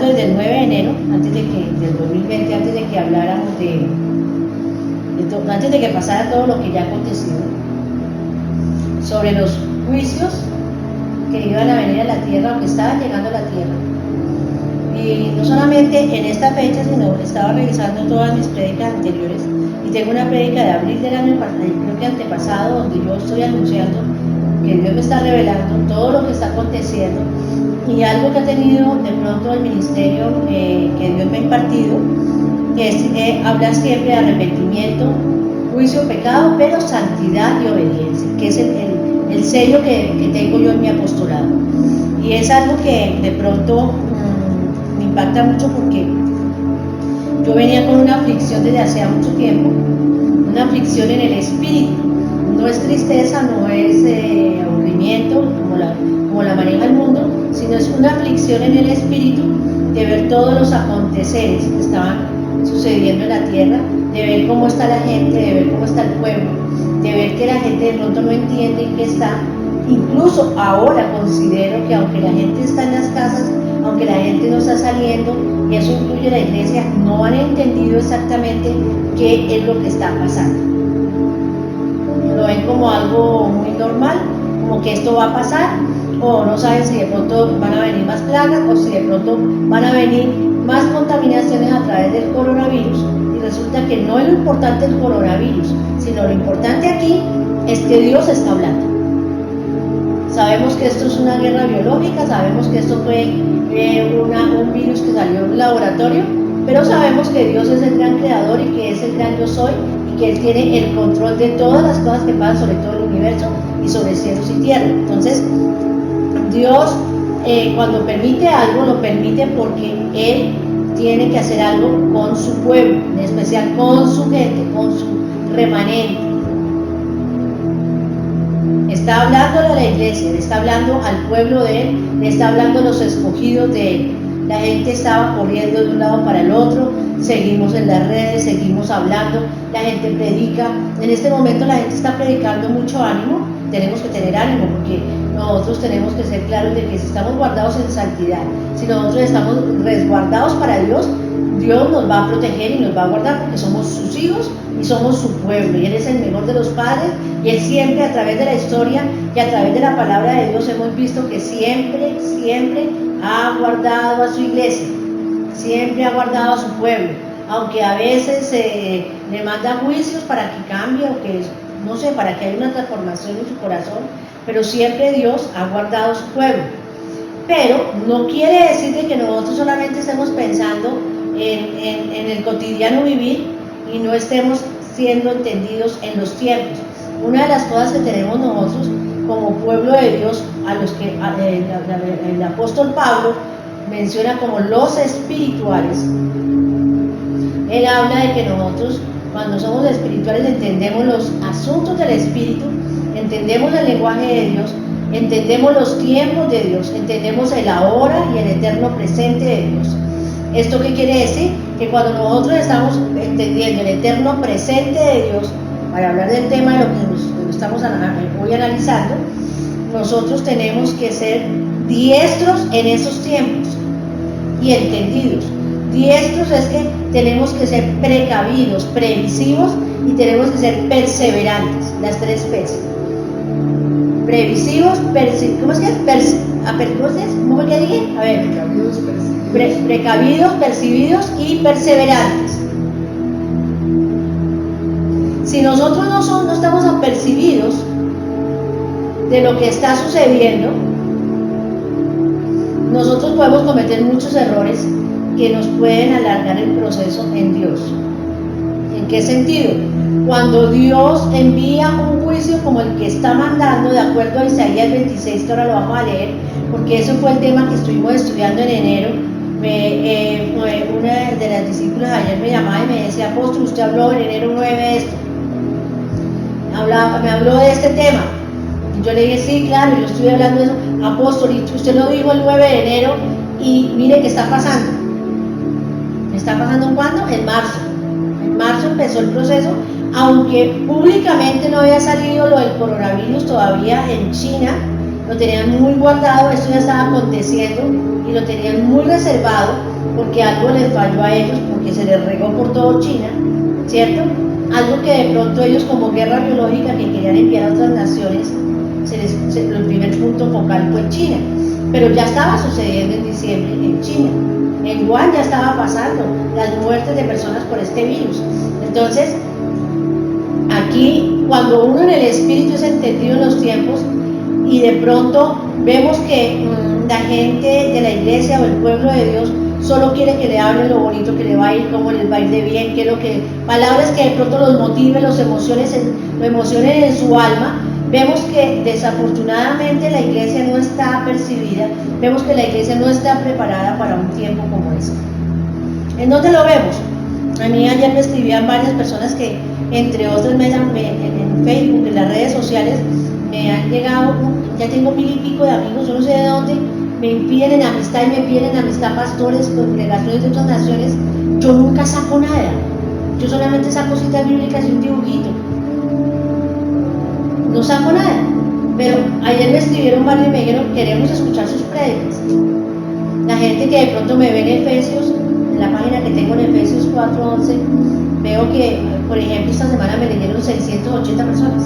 hablando desde el 9 de enero, del 2020, antes de que habláramos antes de que pasara todo lo que ya ha acontecido, sobre los juicios que iban a venir a la tierra o que estaban llegando a la tierra. Y no solamente en esta fecha, sino estaba revisando todas mis prédicas anteriores y tengo una prédica de abril del año pasado, creo que antepasado, donde yo estoy anunciando que Dios me está revelando todo lo que está aconteciendo y algo que ha tenido de pronto el ministerio que Dios me ha impartido, que es hablar siempre de arrepentimiento, juicio, pecado, pero santidad y obediencia, que es el sello que tengo yo en mi apostolado. Y es algo que de pronto me impacta mucho porque yo venía con una aflicción desde hace mucho tiempo, una aflicción en el espíritu. No es tristeza, no es aburrimiento como la maneja el mundo, sino es una aflicción en el espíritu de ver todos los aconteceres que estaban sucediendo en la tierra, de ver cómo está la gente, de ver cómo está el pueblo, de ver que la gente de pronto no entiende en qué está. Incluso ahora considero que aunque la gente está en las casas, aunque la gente no está saliendo, y eso incluye la iglesia, no han entendido exactamente qué es lo que está pasando. Lo ven como algo muy normal, como que esto va a pasar, o no saben si de pronto van a venir más plagas o si de pronto van a venir más contaminaciones a través del coronavirus. Y resulta que no es lo importante el coronavirus, sino lo importante aquí es que Dios está hablando. Sabemos que esto es una guerra biológica, sabemos que esto fue un virus que salió de un laboratorio, pero sabemos que Dios es el gran creador y que es el gran yo soy y que Él tiene el control de todas las cosas que pasan sobre todo el universo y sobre cielos y tierra. Entonces, Dios cuando permite algo, lo permite porque Él tiene que hacer algo con su pueblo, en especial con su gente, con su remanente. Está hablando a la iglesia, le está hablando al pueblo de Él, le está hablando a los escogidos de Él. La gente estaba corriendo de un lado para el otro, seguimos en las redes, seguimos hablando, la gente predica. En este momento la gente está predicando mucho ánimo, tenemos que tener ánimo porque nosotros tenemos que ser claros de que si estamos guardados en santidad, si nosotros estamos resguardados para Dios, Dios nos va a proteger y nos va a guardar porque somos sus hijos y somos su pueblo y Él es el mejor de los padres y Él siempre a través de la historia y a través de la palabra de Dios hemos visto que siempre ha guardado a su iglesia, siempre ha guardado a su pueblo, aunque a veces le manda juicios para que cambie o que no sé, para que haya una transformación en su corazón, pero siempre Dios ha guardado a su pueblo. Pero no quiere decir de que nosotros solamente estemos pensando en el cotidiano vivir y no estemos siendo entendidos en los tiempos. Una de las cosas que tenemos nosotros como pueblo de Dios, a los que el apóstol Pablo menciona como los espirituales, él habla de que nosotros cuando somos espirituales entendemos los asuntos del espíritu, entendemos el lenguaje de Dios, entendemos los tiempos de Dios, entendemos el ahora y el eterno presente de Dios. ¿Esto qué quiere decir? Que cuando nosotros estamos entendiendo el eterno presente de Dios, para hablar del tema de lo que estamos hoy analizando, nosotros tenemos que ser diestros en esos tiempos y entendidos. Diestros es que tenemos que ser precavidos, previsivos y tenemos que ser perseverantes, las tres P's. Previsivos, ¿cómo es que es? ¿Cómo fue que dije? A ver, precavidos, percibidos y perseverantes. Si nosotros no estamos apercibidos de lo que está sucediendo, nosotros podemos cometer muchos errores que nos pueden alargar el proceso en Dios. ¿En qué sentido? Cuando Dios envía un juicio como el que está mandando, de acuerdo a Isaías 26, que ahora lo vamos a leer, porque eso fue el tema que estuvimos estudiando en enero. Una de las discípulas ayer me llamaba y me decía: apóstol, usted habló en enero 9 de esto, me habló de este tema. Y yo le dije: sí, claro, yo estuve hablando de eso. Apóstol, y usted lo dijo el 9 de enero y mire qué está pasando. ¿Está pasando cuándo? En marzo. En marzo empezó el proceso, aunque públicamente no había salido lo del coronavirus todavía en China, lo tenían muy guardado, esto ya estaba aconteciendo y lo tenían muy reservado, porque algo les falló a ellos, porque se les regó por todo China, ¿cierto? Algo que de pronto ellos como guerra biológica que querían enviar a otras naciones, el primer punto focal fue China, pero ya estaba sucediendo en diciembre en China. En Wuhan ya estaba pasando las muertes de personas por este virus. Entonces, aquí, cuando uno en el espíritu es entendido en los tiempos y de pronto vemos que la gente de la iglesia o el pueblo de Dios solo quiere que le hablen lo bonito que le va a ir, cómo les va a ir de bien, que lo que, palabras que de pronto los motiven, lo emocionen en su alma, vemos que desafortunadamente la iglesia no está apercibida, vemos que la iglesia no está preparada para un tiempo como este. ¿En dónde lo vemos? A mí ayer me escribían varias personas que, entre otras, en Facebook, en las redes sociales, me han llegado, ya tengo 1000 y pico de amigos, yo no sé de dónde, me piden en amistad y me piden en amistad pastores, congregaciones de otras naciones. Yo nunca saco nada, yo solamente saco citas bíblicas y un dibujito, no saco nada. Pero ayer me escribieron varios y me dijeron, queremos escuchar sus prédicas. La gente que de pronto me ve en Efesios, en la página que tengo en Efesios 4:11, veo que, por ejemplo, esta semana me leyeron 680 personas,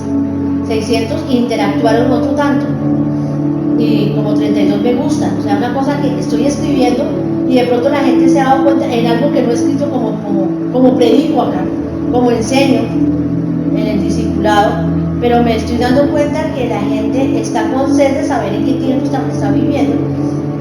600 interactuaron otro tanto, y como 32 me gustan. O sea, una cosa que estoy escribiendo y de pronto la gente se ha dado cuenta en algo que no he escrito como predico acá, como enseño en el discipulado, pero me estoy dando cuenta que la gente está con sed de saber en qué tiempo está viviendo.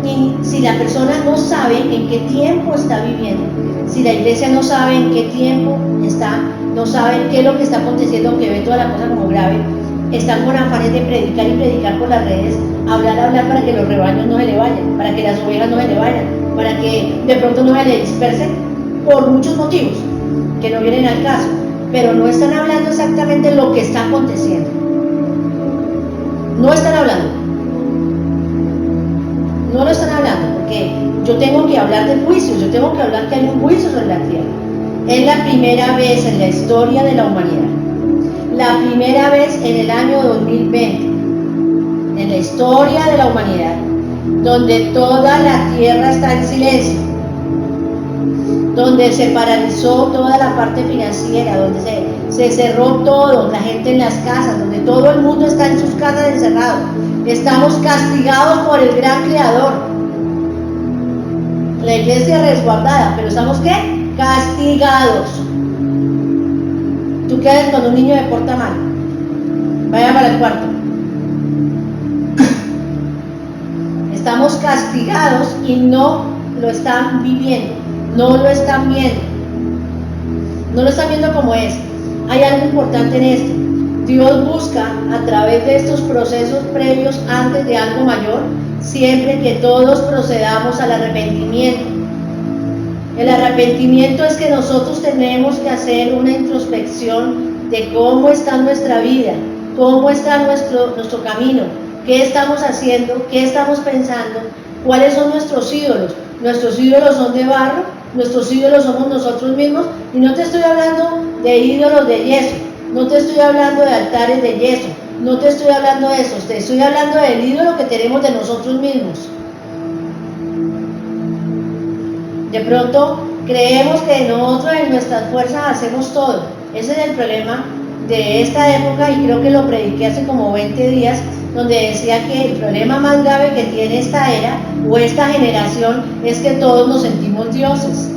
Y si la persona no sabe en qué tiempo está viviendo, si la iglesia no sabe en qué tiempo está, no sabe qué es lo que está aconteciendo, aunque ve toda la cosa como grave, están con afanes de predicar y predicar por las redes, hablar para que los rebaños no se le vayan, para que las ovejas no se le vayan, para que de pronto no se le dispersen, por muchos motivos que no vienen al caso, pero no están hablando exactamente lo que está aconteciendo. No están hablando. No lo están hablando, porque yo tengo que hablar de juicios, yo tengo que hablar que hay un juicio sobre la tierra. Es la primera vez en la historia de la humanidad, la primera vez en el año 2020, en la historia de la humanidad, donde toda la tierra está en silencio, donde se paralizó toda la parte financiera, donde se cerró todo, la gente en las casas, donde todo el mundo está en sus casas encerrado. Estamos castigados por el gran creador. La iglesia resguardada, pero ¿estamos qué? Castigados. ¿Tú qué haces cuando un niño se porta mal? Vaya para el cuarto. Estamos castigados y no lo están viviendo, no lo están viendo. No lo están viendo como es. Hay algo importante en esto. Dios busca a través de estos procesos previos antes de algo mayor, siempre que todos procedamos al arrepentimiento. El arrepentimiento es que nosotros tenemos que hacer una introspección de cómo está nuestra vida, cómo está nuestro camino, qué estamos haciendo, qué estamos pensando, cuáles son nuestros ídolos. Nuestros ídolos son de barro, nuestros ídolos somos nosotros mismos, y no te estoy hablando de ídolos de yeso, no te estoy hablando de altares de yeso, no te estoy hablando de eso, te estoy hablando del ídolo que tenemos de nosotros mismos. De pronto creemos que nosotros en nuestras fuerzas hacemos todo. Ese es el problema de esta época, y creo que lo prediqué hace como 20 días, donde decía que el problema más grave que tiene esta era o esta generación es que todos nos sentimos dioses.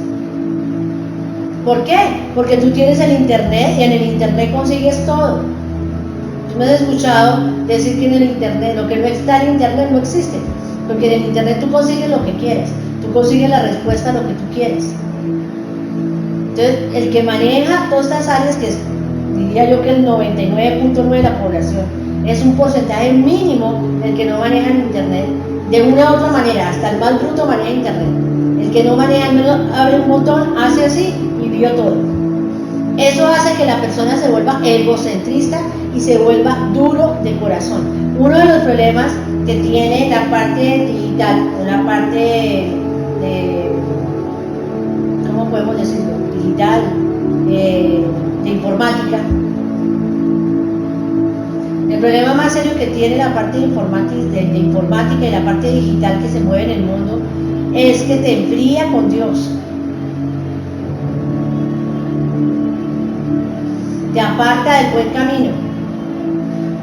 ¿Por qué? Porque tú tienes el internet y en el internet consigues todo. Tú me has escuchado decir que en el internet, lo que no está en internet no existe, porque en el internet tú consigues lo que quieres, tú consigues la respuesta a lo que tú quieres. Entonces, el que maneja todas estas áreas, que es, diría yo que el 99.9 de la población, es un porcentaje mínimo el que no maneja el internet de una u otra manera. Hasta el más bruto maneja internet. El que no maneja, al menos abre un botón, hace así y vio todo. Eso hace que la persona se vuelva egocentrista y se vuelva duro de corazón. Uno de los problemas que tiene la parte digital, o la parte de, ¿cómo podemos decirlo? Digital, de informática. El problema más serio que tiene la parte de informática y la parte digital que se mueve en el mundo es que te enfría con Dios. Te aparta del buen camino.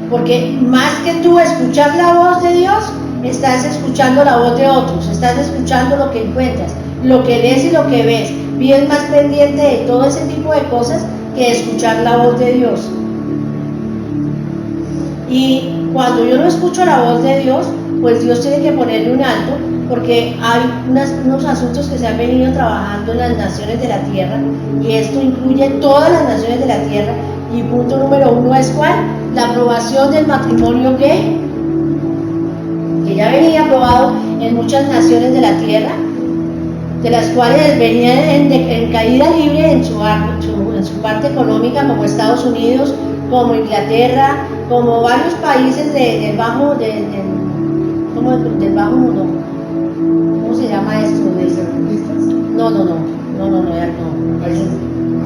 Porque más que tú escuchar la voz de Dios, estás escuchando la voz de otros, estás escuchando lo que encuentras, lo que lees y lo que ves. Vives más pendiente de todo ese tipo de cosas que escuchar la voz de Dios. Y cuando yo no escucho la voz de Dios, pues Dios tiene que ponerle un alto, porque hay unos asuntos que se han venido trabajando en las naciones de la tierra, y esto incluye todas las naciones de la tierra. Y punto número 1 es ¿cuál? La aprobación del matrimonio gay, que ya venía aprobado en muchas naciones de la tierra, de las cuales venían en caída libre en su parte económica, como Estados Unidos, como Inglaterra, como varios países del bajo mundo. ¿Cómo se llama esto? No.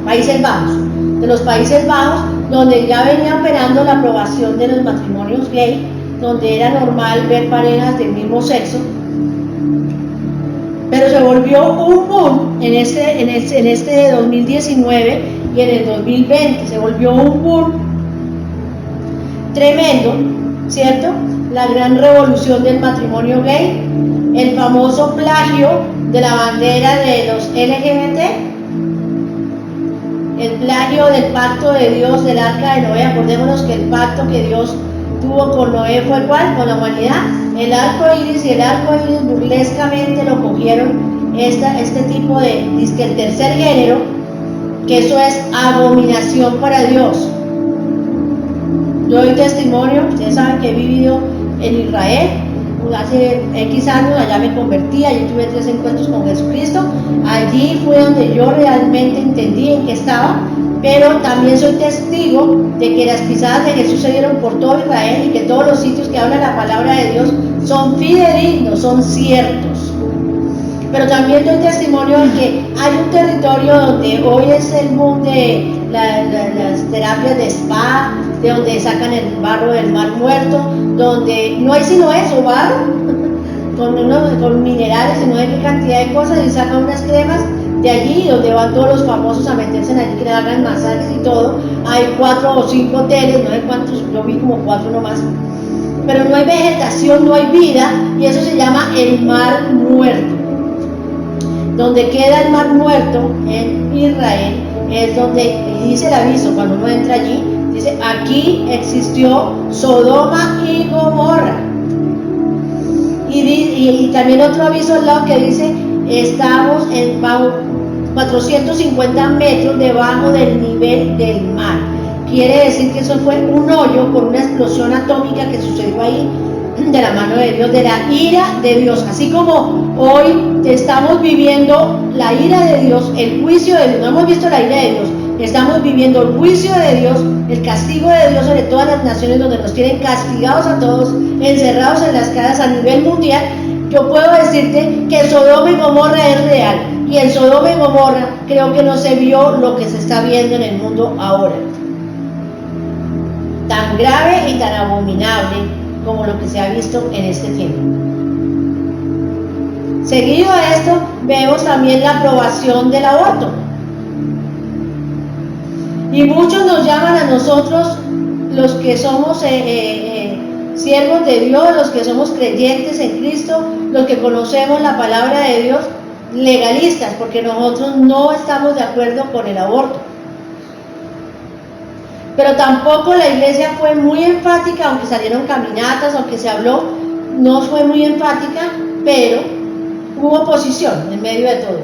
Países Bajos. De los Países Bajos, donde ya venía operando la aprobación de los matrimonios gay, donde era normal ver parejas del mismo sexo. Pero se volvió un boom en este 2019 y en el 2020. Se volvió un boom tremendo, ¿cierto? La gran revolución del matrimonio gay, el famoso plagio de la bandera de los LGBT, el plagio del pacto de Dios del arca de Noé. Acordémonos que el pacto que Dios tuvo con Noé fue igual, con la humanidad. El arco iris y el arco iris burlescamente lo cogieron este tipo de, dice el tercer género, que eso es abominación para Dios. Yo doy testimonio, ustedes saben que he vivido en Israel, hace X años, allá me convertí, allí tuve 3 encuentros con Jesucristo, allí fue donde yo realmente entendí en qué estaba, pero también soy testigo de que las pisadas de Jesús se dieron por todo Israel y que todos los sitios que hablan la palabra de Dios son fidedignos, son ciertos. Pero también doy testimonio de que hay un territorio donde hoy es el boom de las terapias de spa, de donde sacan el barro del mar muerto, donde no hay sino eso, barro, con minerales y no hay qué cantidad de cosas, y sacan unas cremas de allí, donde van todos los famosos a meterse en allí, que le hagan masajes y todo. Hay 4 o 5 hoteles, no sé cuántos, yo vi como 4 nomás, pero no hay vegetación, no hay vida, y eso se llama el mar muerto. Donde queda el mar muerto en Israel es donde dice el aviso cuando uno entra allí, dice: aquí existió Sodoma y Gomorra. Y también otro aviso al lado que dice: estamos en 450 metros debajo del nivel del mar. Quiere decir que eso fue un hoyo por una explosión atómica que sucedió ahí, de la mano de Dios, de la ira de Dios. Así como hoy estamos viviendo la ira de Dios, el juicio de Dios, no hemos visto la ira de Dios, estamos viviendo el juicio de Dios, el castigo de Dios sobre todas las naciones, donde nos tienen castigados a todos, encerrados en las casas a nivel mundial. Yo puedo decirte que Sodoma y Gomorra es real, y en Sodoma y Gomorra creo que no se vio lo que se está viendo en el mundo ahora, tan grave y tan abominable como lo que se ha visto en este tiempo. Seguido a esto, vemos también la aprobación del aborto. Y muchos nos llaman a nosotros, los que somos siervos de Dios, los que somos creyentes en Cristo, los que conocemos la palabra de Dios, legalistas, porque nosotros no estamos de acuerdo con el aborto. Pero tampoco la iglesia fue muy enfática, aunque salieron caminatas, aunque se habló, no fue muy enfática, pero hubo oposición en medio de todo.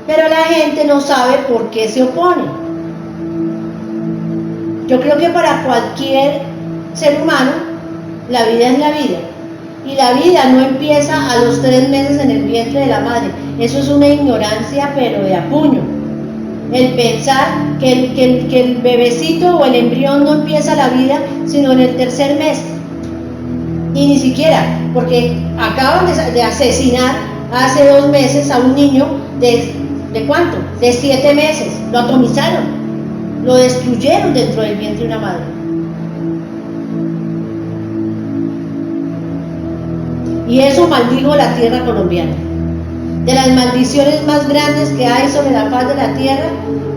Pero la gente no sabe por qué se opone. Yo creo que para cualquier ser humano, la vida es la vida. Y la vida no empieza a los 3 meses en el vientre de la madre. Eso es una ignorancia, pero de a puño. El pensar que el bebecito o el embrión no empieza la vida sino en el 3er mes. Y ni siquiera, porque acaban de asesinar hace 2 meses a un niño ¿de cuánto? De 7 meses. Lo atomizaron, lo destruyeron dentro del vientre de una madre. Y eso maldijo la tierra colombiana. De las maldiciones más grandes que hay sobre la faz de la tierra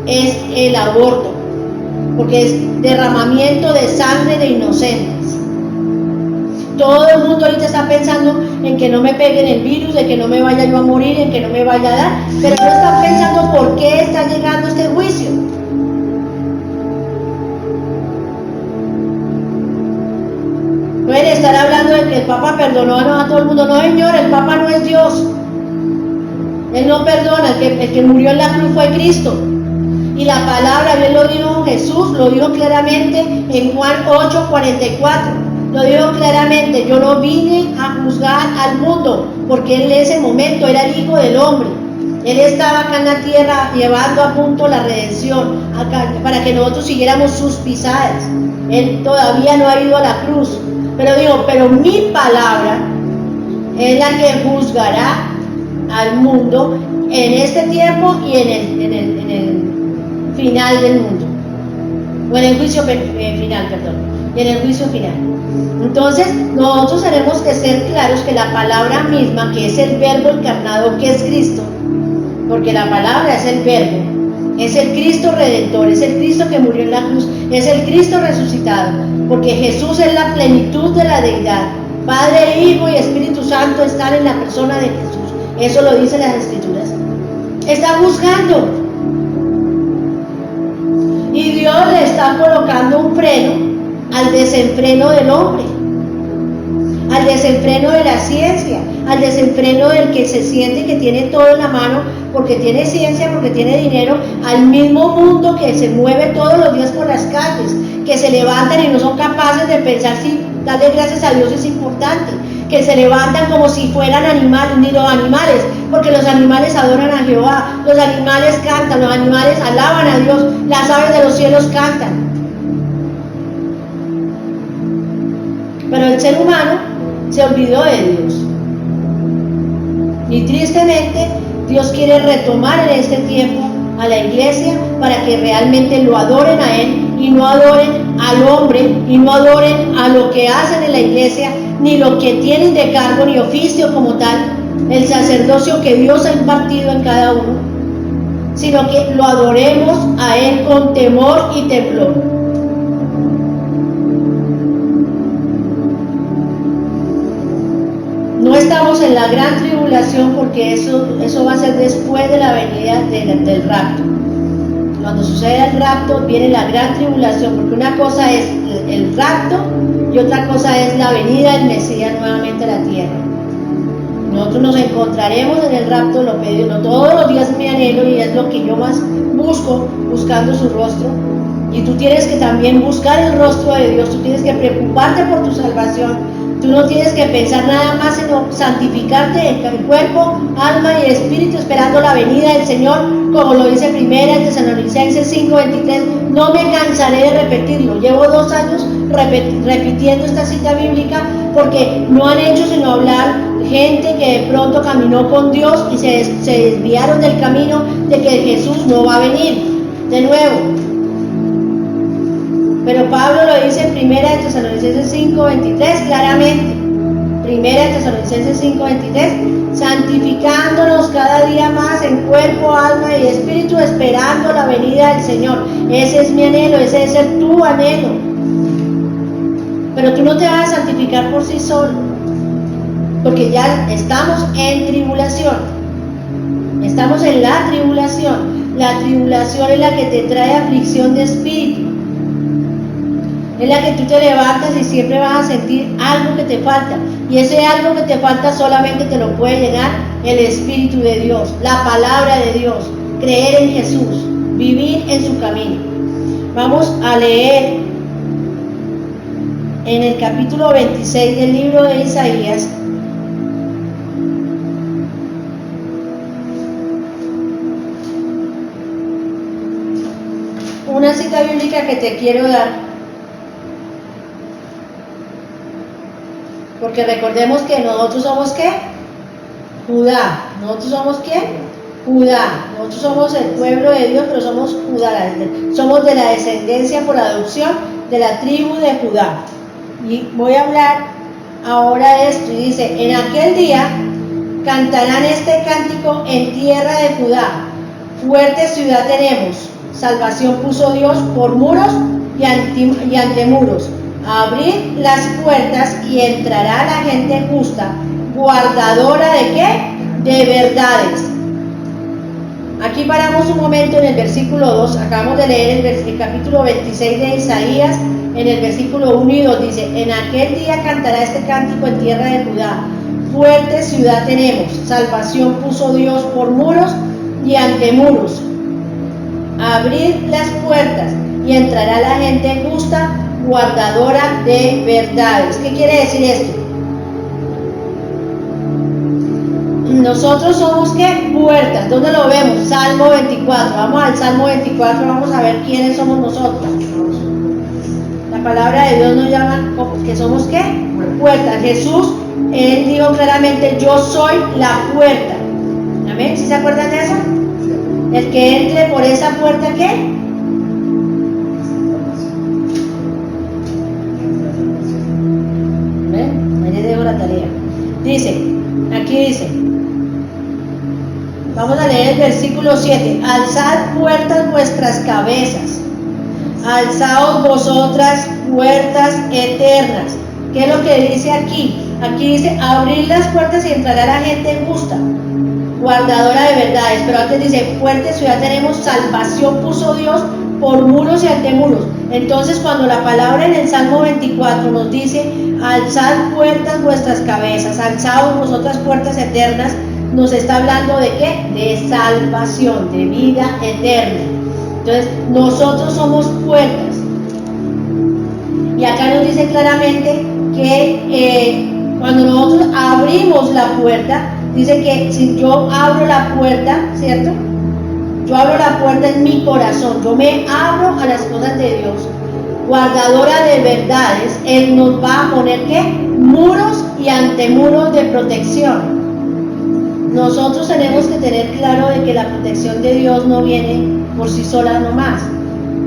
es el aborto, porque es derramamiento de sangre de inocentes. Todo el mundo ahorita está pensando en que no me peguen el virus, de que no me vaya yo a morir, en que no me vaya a dar, pero no están pensando por qué está llegando este juicio. Pueden estar hablando de que el Papa perdonó a todo el mundo. No, señor, el Papa no es Dios. Él no perdona, el que murió en la cruz fue Cristo. Y la palabra, bien lo dijo Jesús, lo dijo claramente en Juan 8:44. Lo dijo claramente: yo no vine a juzgar al mundo, porque él en ese momento era el Hijo del Hombre. Él estaba acá en la tierra llevando a punto la redención, acá, para que nosotros siguiéramos sus pisadas. Él todavía no ha ido a la cruz. Pero digo, pero mi palabra es la que juzgará al mundo en este tiempo y en el final del mundo, o en el juicio final, perdón, y en el juicio final. Entonces nosotros tenemos que ser claros que la palabra misma, que es el verbo encarnado, que es Cristo, porque la palabra es el verbo, es el Cristo redentor, es el Cristo que murió en la cruz, es el Cristo resucitado, porque Jesús es la plenitud de la deidad. Padre, Hijo y Espíritu Santo están en la persona de Jesús. Eso lo dicen las Escrituras. Está juzgando. Y Dios le está colocando un freno al desenfreno del hombre, al desenfreno de la ciencia, al desenfreno del que se siente que tiene todo en la mano, porque tiene ciencia, porque tiene dinero, al mismo mundo que se mueve todos los días por las calles, que se levantan y no son capaces de pensar si darle gracias a Dios es importante, que se levantan como si fueran animales, ni los animales, porque los animales adoran a Jehová, los animales cantan, los animales alaban a Dios, las aves de los cielos cantan. Pero el ser humano se olvidó de Dios. Y tristemente, Dios quiere retomar en este tiempo a la iglesia para que realmente lo adoren a Él y no adoren al hombre y no adoren a lo que hacen en la iglesia, ni lo que tienen de cargo ni oficio como tal, el sacerdocio que Dios ha impartido en cada uno, sino que lo adoremos a Él con temor y temblor. No estamos en la gran tribulación, porque eso va a ser después de la venida del rapto. Cuando suceda el rapto viene la gran tribulación, porque una cosa es el rapto y otra cosa es la venida del Mesías nuevamente a la tierra. Nosotros nos encontraremos en el rapto, lo pedí, todos los días mi anhelo, y es lo que yo más busco, buscando su rostro. Y tú tienes que también buscar el rostro de Dios, tú tienes que preocuparte por tu salvación. Tú no tienes que pensar nada más sino santificarte en cuerpo, alma y espíritu, esperando la venida del Señor, como lo dice 1 Tesalonicenses 5:23. No me cansaré de repetirlo. Llevo 2 años repitiendo esta cita bíblica, porque no han hecho sino hablar gente que de pronto caminó con Dios y se desviaron del camino de que Jesús no va a venir de nuevo. Pero Pablo lo dice en 1 Tesalonicenses 5:23 claramente. 1 Tesalonicenses 5:23, santificándonos cada día más en cuerpo, alma y espíritu, esperando la venida del Señor. Ese es mi anhelo, ese debe ser tu anhelo. Pero tú no te vas a santificar por sí solo, porque ya estamos en tribulación. Estamos en la tribulación. La tribulación es la que te trae aflicción de espíritu. Es la que tú te levantas y siempre vas a sentir algo que te falta. Y ese algo que te falta solamente te lo puede llenar el Espíritu de Dios, la palabra de Dios, creer en Jesús, vivir en su camino. Vamos a leer en el capítulo 26 del libro de Isaías. Una cita bíblica que te quiero dar. Porque recordemos que nosotros somos ¿qué? Judá. ¿Nosotros somos quién? Judá. Nosotros somos el pueblo de Dios, pero somos Judá. Somos de la descendencia por adopción de la tribu de Judá. Y voy a hablar ahora de esto. Y dice: en aquel día cantarán este cántico en tierra de Judá. Fuerte ciudad tenemos, salvación puso Dios por muros y ante muros. Abrid las puertas y entrará la gente justa, guardadora ¿de qué? De verdades. Aquí paramos un momento en el versículo 2, acabamos de leer el capítulo 26 de Isaías, en el versículo 1 y 2 dice, en aquel día cantará este cántico en tierra de Judá, fuerte ciudad tenemos, salvación puso Dios por muros y ante muros. Abrid las puertas y entrará la gente justa, guardadora de verdades. ¿Qué quiere decir esto? Nosotros somos ¿qué? Puertas. ¿Dónde lo vemos? Salmo 24. Vamos al Salmo 24, vamos a ver quiénes somos nosotros. La palabra de Dios nos llama que somos ¿qué? Puertas. Jesús, él dijo claramente, yo soy la puerta. ¿Amén? ¿Sí se acuerdan de eso? El que entre por esa puerta, ¿qué? ¿Ven? Ahí les dejo la tarea. Dice, aquí dice, vamos a leer el versículo 7. Alzad puertas vuestras cabezas, alzaos vosotras puertas eternas. ¿Qué es lo que dice aquí? Aquí dice, abrir las puertas y entrará la gente justa, guardadora de verdades. Pero antes dice, fuerte ciudad tenemos, salvación puso Dios por muros y ante muros. Entonces cuando la palabra en el Salmo 24 nos dice, alzad puertas vuestras cabezas, alzaos vosotras puertas eternas, nos está hablando de ¿qué? De salvación, de vida eterna. Entonces nosotros somos puertas. Y acá nos dice claramente que cuando nosotros abrimos la puerta, dice que si yo abro la puerta, ¿cierto? Yo abro la puerta en mi corazón, yo me abro a las cosas de Dios, guardadora de verdades, Él nos va a poner ¿qué? Muros y antemuros de protección. Nosotros tenemos que tener claro de que la protección de Dios no viene por sí sola nomás.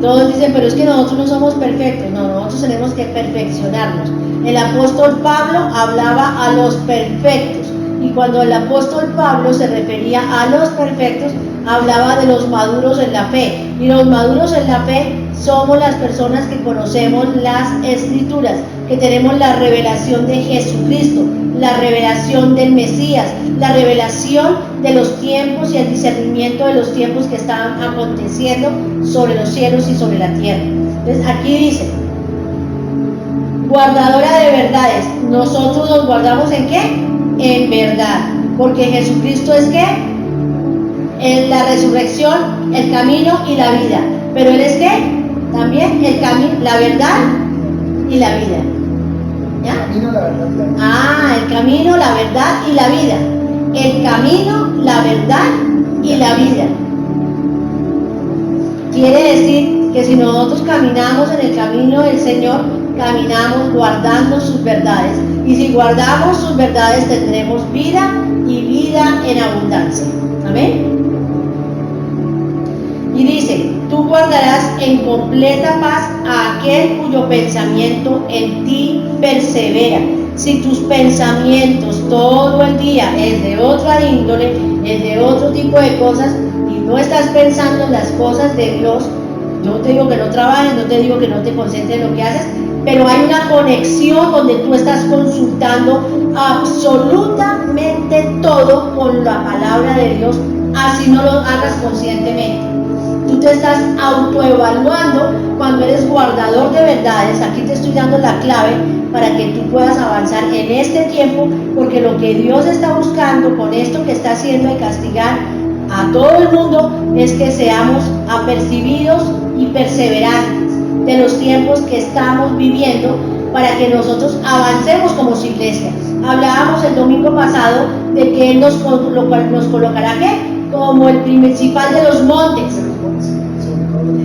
Todos dicen, pero es que nosotros no somos perfectos. No, nosotros tenemos que perfeccionarnos. El apóstol Pablo hablaba a los perfectos. Y cuando el apóstol Pablo se refería a los perfectos, hablaba de los maduros en la fe. Y los maduros en la fe somos las personas que conocemos las escrituras, que tenemos la revelación de Jesucristo, la revelación del Mesías, la revelación de los tiempos y el discernimiento de los tiempos que están aconteciendo sobre los cielos y sobre la tierra. Entonces aquí dice, guardadora de verdades. Nosotros nos guardamos ¿en qué? En verdad, porque Jesucristo es ¿qué? En la resurrección, el camino y la vida. Pero Él es ¿qué? También el camino, la verdad y la vida. ¿Ya? El camino, la verdad y la vida. Ah, el camino, la verdad y la vida. El camino, la verdad y la vida. Quiere decir que si nosotros caminamos en el camino del Señor, caminamos guardando sus verdades. Y si guardamos sus verdades, tendremos vida y vida en abundancia. Amén. Y dice, tú guardarás en completa paz a aquel cuyo pensamiento en ti persevera. Si tus pensamientos todo el día es de otra índole, es de otro tipo de cosas, y no estás pensando en las cosas de Dios, yo no te digo que no trabajes, no te digo que no te concentres en lo que haces, pero hay una conexión donde tú estás consultando absolutamente todo con la palabra de Dios, así no lo hagas conscientemente. Tú te estás autoevaluando cuando eres guardador de verdades. Aquí te estoy dando la clave para que tú puedas avanzar en este tiempo, porque lo que Dios está buscando con esto que está haciendo de castigar a todo el mundo es que seamos apercibidos y perseverantes de los tiempos que estamos viviendo, para que nosotros avancemos como su iglesia. Hablábamos el domingo pasado de que Él nos colocará ¿qué? Como el principal de los montes,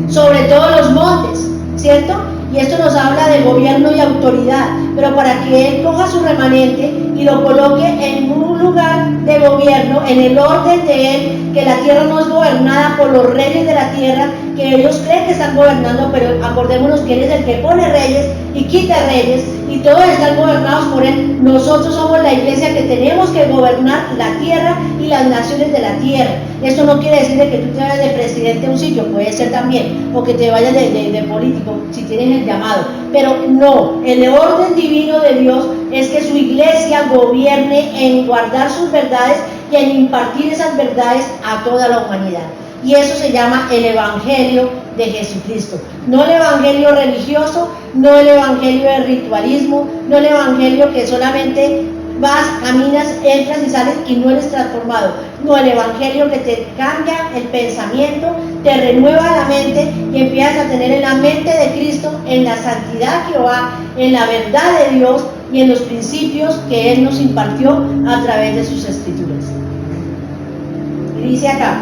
sobre todos los montes, ¿cierto? Y esto nos habla de gobierno y autoridad, pero para que Él coja su remanente y lo coloque en un lugar de gobierno, en el orden de Él, que la tierra no es gobernada por los reyes de la tierra, que ellos creen que están gobernando, pero acordémonos que Él es el que pone reyes y quita reyes, y todos están gobernados por Él. Nosotros somos la iglesia que tenemos que gobernar la tierra y las naciones de la tierra. Esto no quiere decir que tú te vayas de presidente a un sitio, puede ser también, o que te vayas de político, si tienes el llamado, pero no, el orden divino de Dios es que su iglesia gobierne en guardar sus verdades y en impartir esas verdades a toda la humanidad. Y eso se llama el Evangelio de Jesucristo. No el Evangelio religioso, no el Evangelio de ritualismo, no el Evangelio que solamente vas, caminas, entras y sales y no eres transformado. No, el Evangelio que te cambia el pensamiento, te renueva la mente y empiezas a tener en la mente de Cristo, en la santidad de Jehová, en la verdad de Dios y en los principios que Él nos impartió a través de sus escrituras. Y dice acá,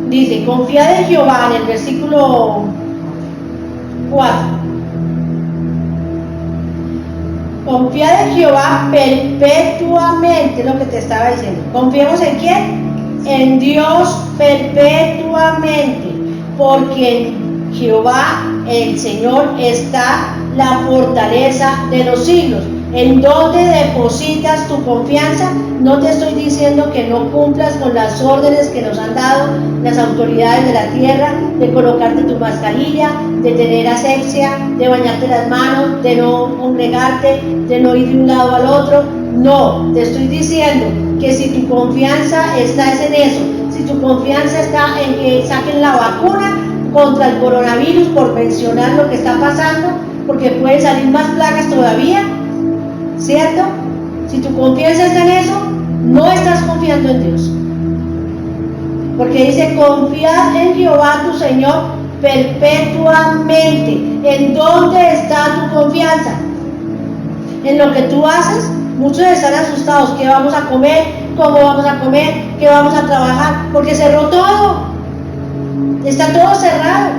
dice, confiad en Jehová, en el versículo 4. Confiad en Jehová perpetuamente, lo que te estaba diciendo. ¿Confiemos en quién? En Dios perpetuamente, porque en Jehová, el Señor, está la fortaleza de los siglos. ¿En dónde depositas tu confianza? No te estoy diciendo que no cumplas con las órdenes que nos han dado las autoridades de la tierra, de colocarte tu mascarilla, de tener asepsia, de bañarte las manos, de no congregarte, de no ir de un lado al otro. No, te estoy diciendo que si tu confianza está en eso, si tu confianza está en que saquen la vacuna contra el coronavirus, por mencionar lo que está pasando, porque pueden salir más plagas todavía, ¿cierto? Si tu confianza está en eso, no estás confiando en Dios. Porque dice, confiad en Jehová tu Señor perpetuamente. ¿En dónde está tu confianza? En lo que tú haces. Muchos están asustados. ¿Qué vamos a comer? ¿Cómo vamos a comer? ¿Qué vamos a trabajar? Porque cerró todo. Está todo cerrado.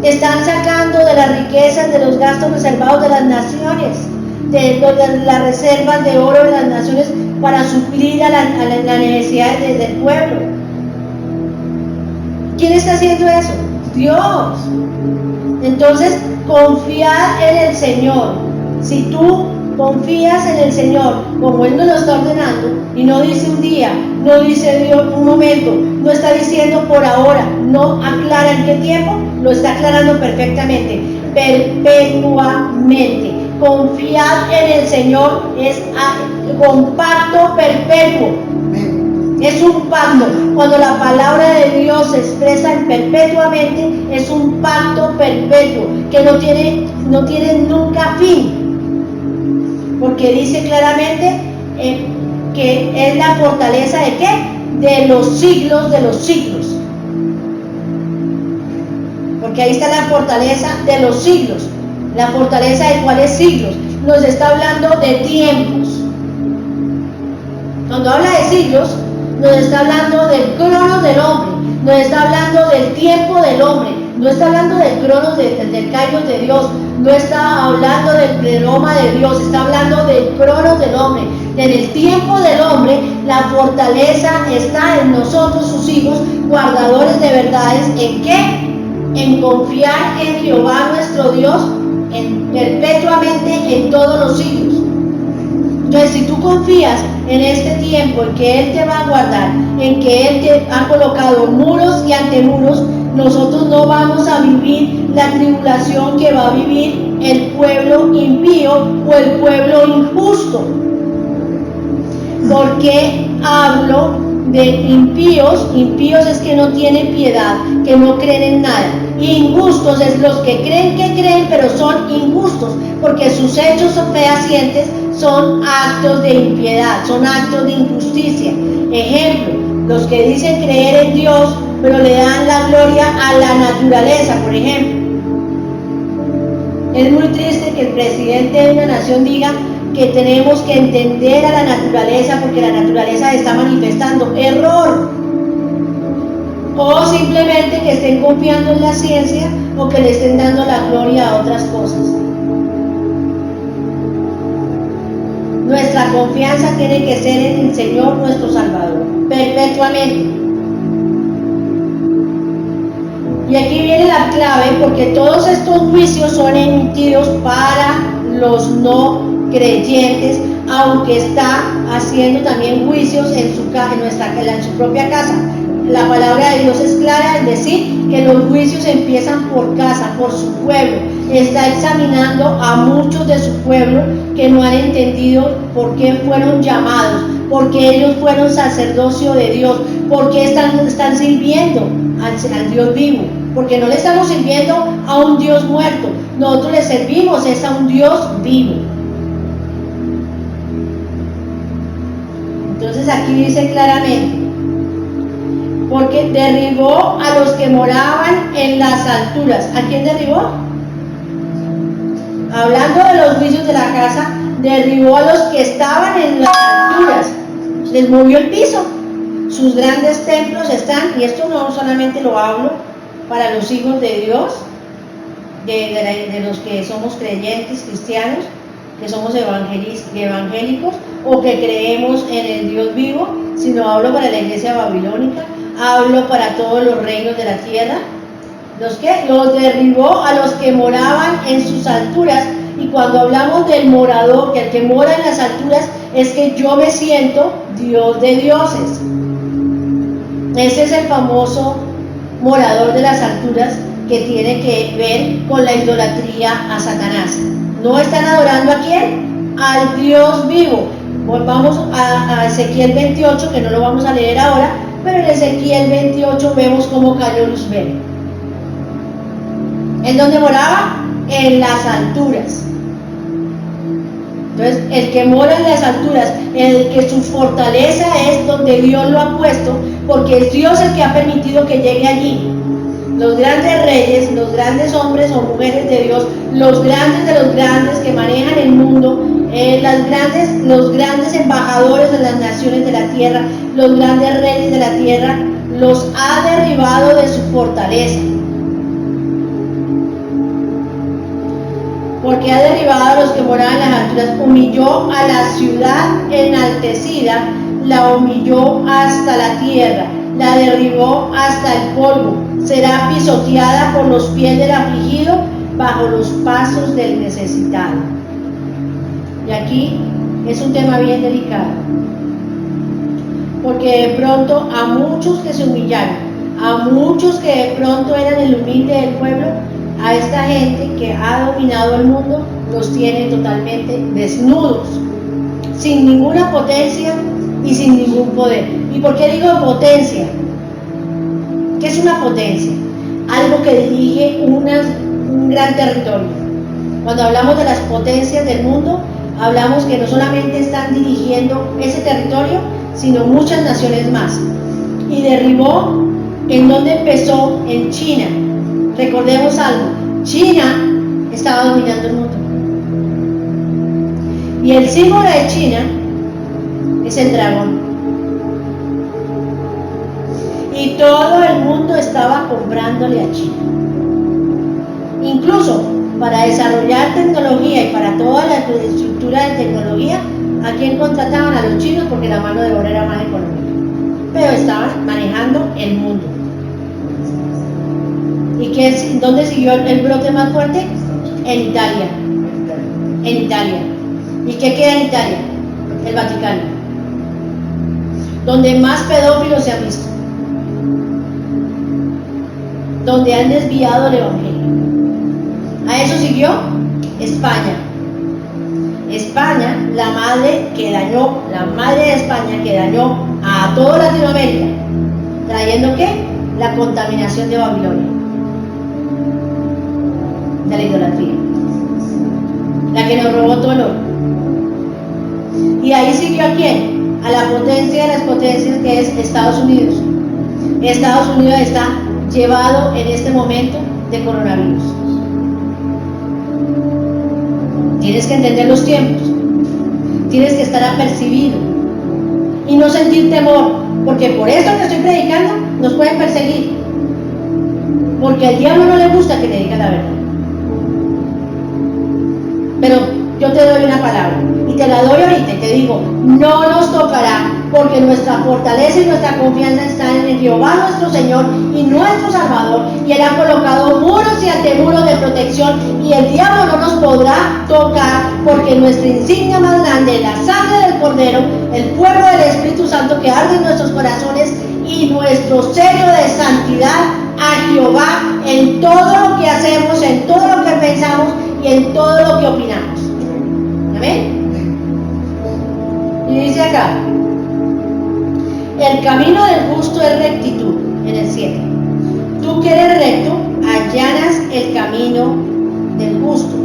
Están sacando de las riquezas, de los gastos reservados de las naciones, de las reservas de oro de las naciones para suplir a las necesidades del pueblo. ¿Quién está haciendo eso? Dios. Entonces, confiad en el Señor. Si tú confías en el Señor, como Él nos lo está ordenando, y no dice un día, no dice Dios un momento, no está diciendo por ahora, no aclara en qué tiempo, lo está aclarando perfectamente, perpetuamente. Confiad en el Señor es con pacto perpetuo. Es un pacto. Cuando la palabra de Dios se expresa en perpetuamente, es un pacto perpetuo que no tiene nunca fin. Porque dice claramente que es la fortaleza de ¿qué? De los siglos de los siglos. Porque ahí está la fortaleza de los siglos. La fortaleza de cuáles siglos. Nos está hablando de tiempos. Cuando habla de siglos, nos está hablando del cronos del hombre, nos está hablando del tiempo del hombre, no está hablando del cronos del kairos de Dios, no está hablando del pleroma de Dios, está hablando del cronos del hombre. En el tiempo del hombre, la fortaleza está en nosotros, sus hijos, guardadores de verdades. ¿En qué? En confiar en Jehová nuestro Dios perpetuamente en todos los siglos. Entonces, si tú confías en este tiempo, en que Él te va a guardar, en que Él te ha colocado muros y antemuros, nosotros no vamos a vivir la tribulación que va a vivir el pueblo impío o el pueblo injusto. ¿Por qué hablo de impíos? Impíos es que no tienen piedad, que no creen en nada. Injustos es los que creen, pero son injustos, porque sus hechos fehacientes son actos de impiedad, son actos de injusticia. Ejemplo, los que dicen creer en Dios, pero le dan la gloria a la naturaleza, por ejemplo. Es muy triste que el presidente de una nación diga que tenemos que entender a la naturaleza porque la naturaleza está manifestando error. O simplemente que estén confiando en la ciencia o que le estén dando la gloria a otras cosas. Nuestra confianza tiene que ser en el Señor nuestro Salvador, perpetuamente. Y aquí viene la clave, porque todos estos juicios son emitidos para los no creyentes, aunque está haciendo también juicios en su propia casa. La palabra de Dios es clara en decir que los juicios empiezan por casa, por su pueblo. Está examinando a muchos de su pueblo que no han entendido por qué fueron llamados, por qué ellos fueron sacerdocio de Dios, por qué están sirviendo al Dios vivo, porque no le estamos sirviendo a un Dios muerto, nosotros le servimos es a un Dios vivo. Entonces aquí dice claramente, porque derribó a los que moraban en las alturas. ¿A quién derribó? Hablando de los juicios de la casa, derribó a los que estaban en las alturas, les movió el piso. Sus grandes templos están, y esto no solamente lo hablo para los hijos de Dios, de los que somos creyentes, cristianos, que somos evangélicos o que creemos en el Dios vivo, sino hablo para la iglesia babilónica, hablo para todos los reinos de la tierra. Los derribó a los que moraban en sus alturas. Y cuando hablamos del morador, que el que mora en las alturas, es que yo me siento Dios de dioses. Ese es el famoso morador de las alturas, que tiene que ver con la idolatría a Satanás. ¿No están adorando a quién? Al Dios vivo. Vamos a Ezequiel 28, que no lo vamos a leer ahora, pero en Ezequiel 28 vemos cómo cayó Luzbel. ¿En dónde moraba? En las alturas. Entonces, el que mora en las alturas, el que su fortaleza es donde Dios lo ha puesto, porque es Dios el que ha permitido que llegue allí. Los grandes reyes, los grandes hombres o mujeres de Dios, los grandes de los grandes que manejan el mundo, los grandes embajadores de las naciones de la tierra, los grandes reyes de la tierra, los ha derribado de su fortaleza. Porque ha derribado a los que moraban en las alturas, humilló a la ciudad enaltecida, la humilló hasta la tierra, la derribó hasta el polvo, será pisoteada por los pies del afligido, bajo los pasos del necesitado. Y aquí es un tema bien delicado, porque de pronto a muchos que se humillaron, a muchos que de pronto eran el humilde del pueblo, a esta gente que ha dominado el mundo, los tiene totalmente desnudos, sin ninguna potencia y sin ningún poder. ¿Y por qué digo potencia? ¿Qué es una potencia? Algo que dirige un gran territorio. Cuando hablamos de las potencias del mundo, hablamos que no solamente están dirigiendo ese territorio, sino muchas naciones más. Y derribó, ¿en dónde empezó? En China. Recordemos algo, China estaba dominando el mundo. Y el símbolo de China es el dragón. Y todo el mundo estaba comprándole a China. Incluso para desarrollar tecnología y para toda la estructura de tecnología, ¿a quién contrataban? A los chinos, porque la mano de obra era más económica. Pero estaban manejando el mundo. ¿Y dónde siguió el brote más fuerte? En Italia. En Italia. ¿Y qué queda en Italia? El Vaticano. Donde más pedófilos se han visto. Donde han desviado el evangelio. A eso siguió España. España, la madre de España que dañó a toda Latinoamérica, trayendo ¿qué? La contaminación de Babilonia, de la idolatría, la que nos robó todo el oro. Y ahí siguió a quién? A la potencia de las potencias, que es Estados Unidos. Estados Unidos está llevado en este momento de coronavirus. Tienes que entender los tiempos, tienes que estar apercibido y no sentir temor, porque por esto que estoy predicando nos pueden perseguir, porque al diablo no le gusta que le diga la verdad. Pero yo te doy una palabra y te la doy ahorita y te digo, no nos tocará, porque nuestra fortaleza y nuestra confianza están en Jehová nuestro Señor y nuestro Salvador, y Él ha colocado muros y antemuros de protección, y el diablo no nos podrá tocar, porque nuestra insignia más grande, la sangre del Cordero, el fuego del Espíritu Santo que arde en nuestros corazones, y nuestro sello de santidad a Jehová en todo lo que hacemos, en todo lo que pensamos y en todo lo que opinamos. Amén. Y dice acá, el camino del justo es rectitud, en el 7. Tú que eres recto, allanas el camino del justo.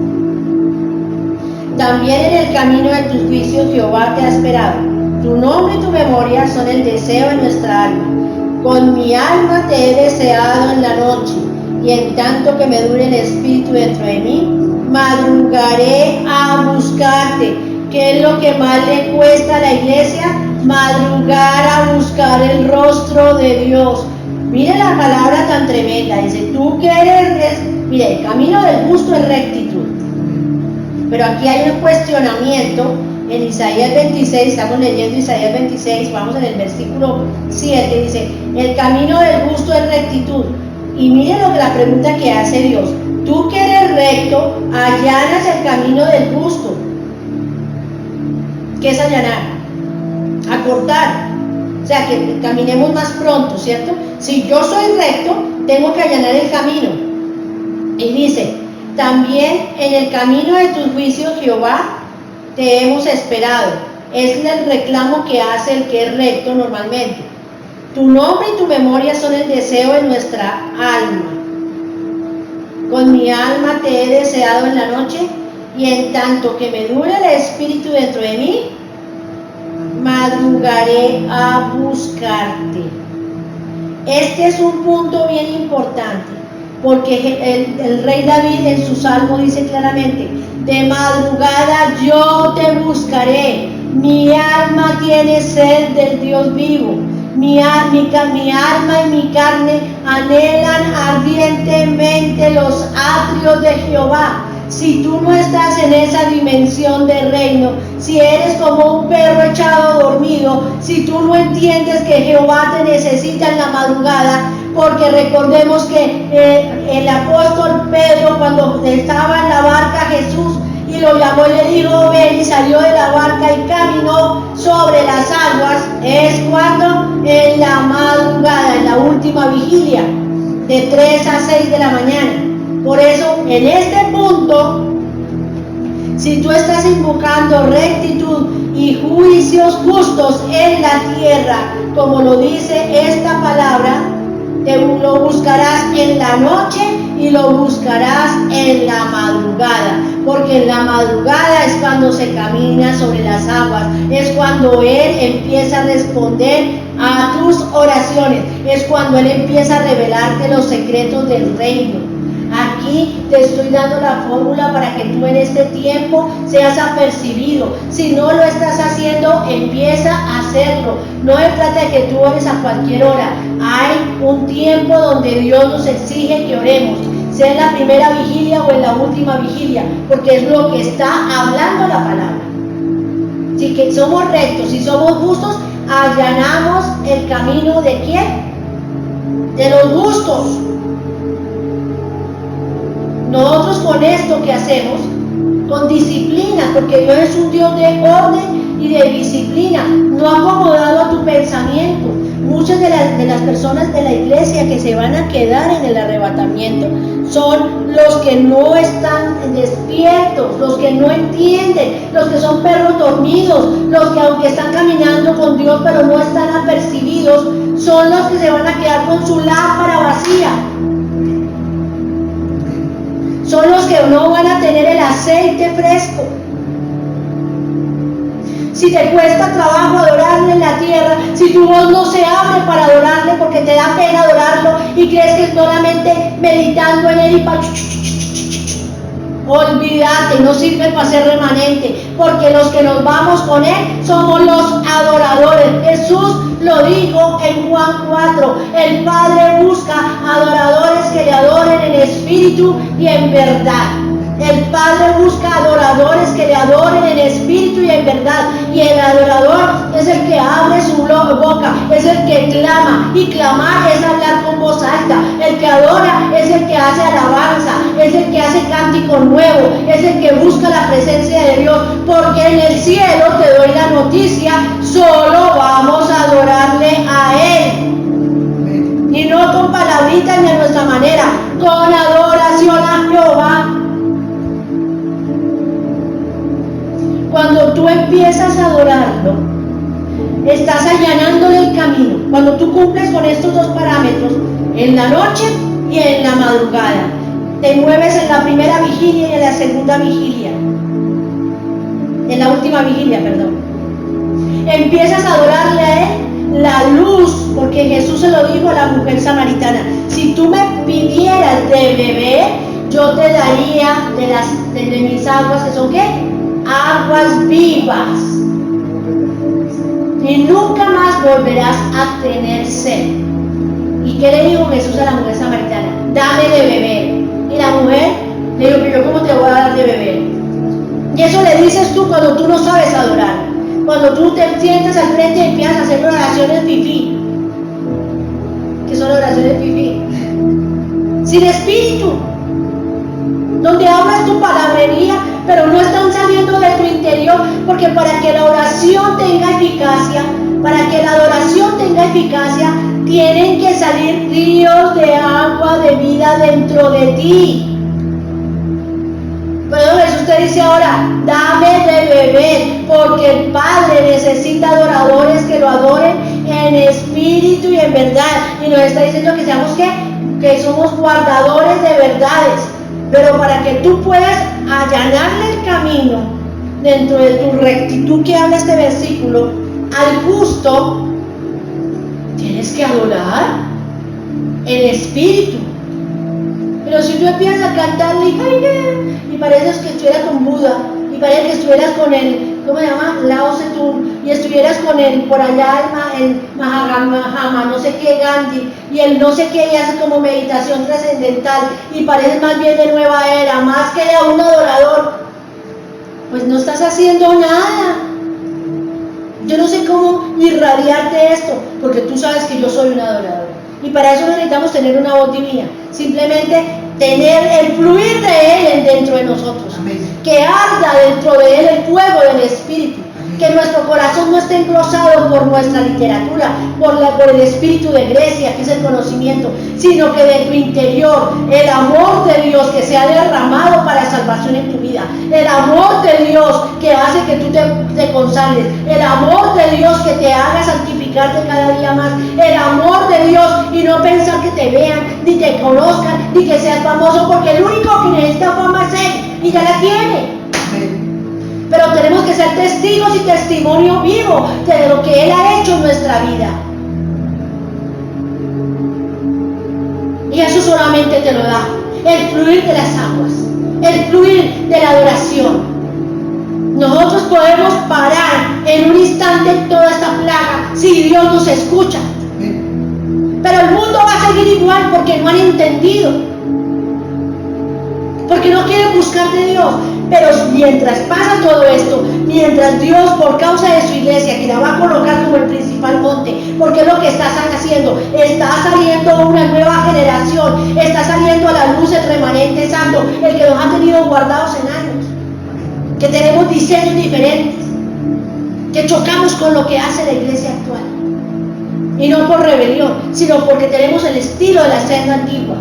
También en el camino de tus juicios Jehová te ha esperado. Tu nombre y tu memoria son el deseo de nuestra alma. Con mi alma te he deseado en la noche, y en tanto que me dure el espíritu dentro de mí, madrugaré a buscarte. ¿Qué es lo que más le cuesta a la iglesia? Madrugar a buscar el rostro de Dios. Mire la palabra tan tremenda, dice, tú que eres, mire, el camino del justo es rectitud. Pero aquí hay un cuestionamiento en Isaías 26, estamos leyendo Isaías 26, vamos en el versículo 7, dice, el camino del justo es rectitud. Y mire lo que la pregunta que hace Dios, tú que eres recto, allanas el camino del justo. ¿Qué es allanar? Acortar, o sea, que caminemos más pronto, ¿cierto? Si yo soy recto, tengo que allanar el camino. Y dice, también en el camino de tus juicios, Jehová, te hemos esperado. Es el reclamo que hace el que es recto normalmente. Tu nombre y tu memoria son el deseo de nuestra alma. Con mi alma te he deseado en la noche, y en tanto que me dure el espíritu dentro de mí, madrugaré a buscarte. Este es un punto bien importante, porque el rey David en su salmo dice claramente, de madrugada yo te buscaré, mi alma tiene sed del Dios vivo, mi alma y mi carne anhelan ardientemente los atrios de Jehová. Si tú no estás en esa dimensión del reino, si eres como un perro echado dormido, si tú no entiendes que Jehová te necesita en la madrugada, porque recordemos que el apóstol Pedro, cuando estaba en la barca Jesús y lo llamó y le dijo ven, y salió de la barca y caminó sobre las aguas, es cuando en la madrugada, en la última vigilia, de 3 a 6 de la mañana. Por eso, en este punto, si tú estás invocando rectitud y juicios justos en la tierra, como lo dice esta palabra, lo buscarás en la noche y lo buscarás en la madrugada, porque en la madrugada es cuando se camina sobre las aguas, es cuando Él empieza a responder a tus oraciones, es cuando Él empieza a revelarte los secretos del reino. Aquí te estoy dando la fórmula para que tú en este tiempo seas apercibido. Si no lo estás haciendo, empieza a hacerlo. No se trata de que tú ores a cualquier hora. Hay un tiempo donde Dios nos exige que oremos, sea en la primera vigilia o en la última vigilia, porque es lo que está hablando la palabra. Si que somos rectos, si somos justos, allanamos el camino ¿de quién? De los justos. Nosotros con esto que hacemos, con disciplina, porque Dios es un Dios de orden y de disciplina, no acomodado a tu pensamiento. Muchas de las personas de la iglesia que se van a quedar en el arrebatamiento son los que no están despiertos, los que no entienden, los que son perros dormidos, los que aunque están caminando con Dios pero no están apercibidos, son los que se van a quedar con su lámpara vacía. Son los que no van a tener el aceite fresco. Si te cuesta trabajo adorarle en la tierra, si tu voz no se abre para adorarle porque te da pena adorarlo y crees que es solamente meditando en él y para... Olvídate, no sirve para ser remanente, porque los que nos vamos con él somos los adoradores. Jesús lo dijo en Juan 4, el Padre busca adoradores que le adoren en espíritu y en verdad. El Padre busca adoradores que le adoren en espíritu y en verdad. Y el adorador es el que abre su boca, es el que clama. Y clamar es hablar con voz alta. El que adora es el que hace alabanza, es el que hace cántico nuevo, es el que busca la presencia de Dios. Porque en el cielo, te doy la noticia, solo vamos a adorarle a Él. Y no con palabritas ni a nuestra manera, con adoración a Jehová. Cuando tú empiezas a adorarlo, estás allanándole el camino. Cuando tú cumples con estos dos parámetros, en la noche y en la madrugada, te mueves en la primera vigilia y en la segunda vigilia, en la última vigilia, perdón. Empiezas a adorarle a Él la luz, porque Jesús se lo dijo a la mujer samaritana: si tú me pidieras de beber, yo te daría de mis aguas, que son ¿qué? Aguas vivas, y nunca más volverás a tener sed. ¿Y qué le dijo Jesús a la mujer samaritana? Dame de beber. Y la mujer le dijo: pero ¿cómo te voy a dar de beber? Y eso le dices tú cuando tú no sabes adorar, cuando tú te sientas al frente y empiezas a hacer oraciones fifí. ¿Qué son oraciones fifí? Sin espíritu, donde hablas tu palabrería, pero no están saliendo de tu interior, porque para que la oración tenga eficacia, para que la adoración tenga eficacia, tienen que salir ríos de agua de vida dentro de ti. Pero Jesús te dice ahora: dame de beber, porque el Padre necesita adoradores que lo adoren en espíritu y en verdad. Y nos está diciendo que seamos ¿qué? Que somos guardadores de verdades. Pero para que tú puedas allanarle el camino dentro de tu rectitud que habla este versículo, al justo, tienes que adorar en espíritu. Pero si tú empiezas a cantarle y pareces que estuvieras con Buda, y parece que estuvieras con el, ¿cómo se llama? Lao Tse, y estuvieras con el, por allá el Mahama, no sé qué, Gandhi, y el no sé qué, y haces como meditación trascendental, y pareces más bien de nueva era, más que de un adorador, pues no estás haciendo nada. Yo no sé cómo irradiarte esto, porque tú sabes que yo soy un adorador. Y para eso necesitamos tener una voz divina, simplemente tener el fluir de Él dentro de nosotros. Amén. Que arda dentro de Él el fuego del Espíritu. Amén. Que nuestro corazón no esté engrosado por nuestra literatura, por el espíritu de Grecia, que es el conocimiento, sino que de tu interior el amor de Dios que se ha derramado para salvación en tu vida, el amor de Dios que hace que tú te consagres, el amor de Dios que te haga santificarte cada día más, el amor de Dios, y no pensar que te vean, ni te conozcan, ni que seas famoso, porque el único que necesita fama es Él, y ya la tiene. Pero tenemos que ser testigos y testimonio vivo de lo que Él ha hecho en nuestra vida. Y eso solamente te lo da el fluir de las aguas, el fluir de la adoración. Nosotros podemos parar en un instante toda esta plaga si Dios nos escucha. Pero el mundo va a seguir igual porque no han entendido, porque no quieren buscar de Dios. Pero mientras pasa todo esto, mientras Dios, por causa de su iglesia, que la va a colocar como el principal monte, porque es lo que está haciendo, está saliendo una nueva generación, está saliendo a la luz el remanente santo, el que nos ha tenido guardados en años, que tenemos diseños diferentes, que chocamos con lo que hace la iglesia actual, y no por rebelión, sino porque tenemos el estilo de la senda antigua,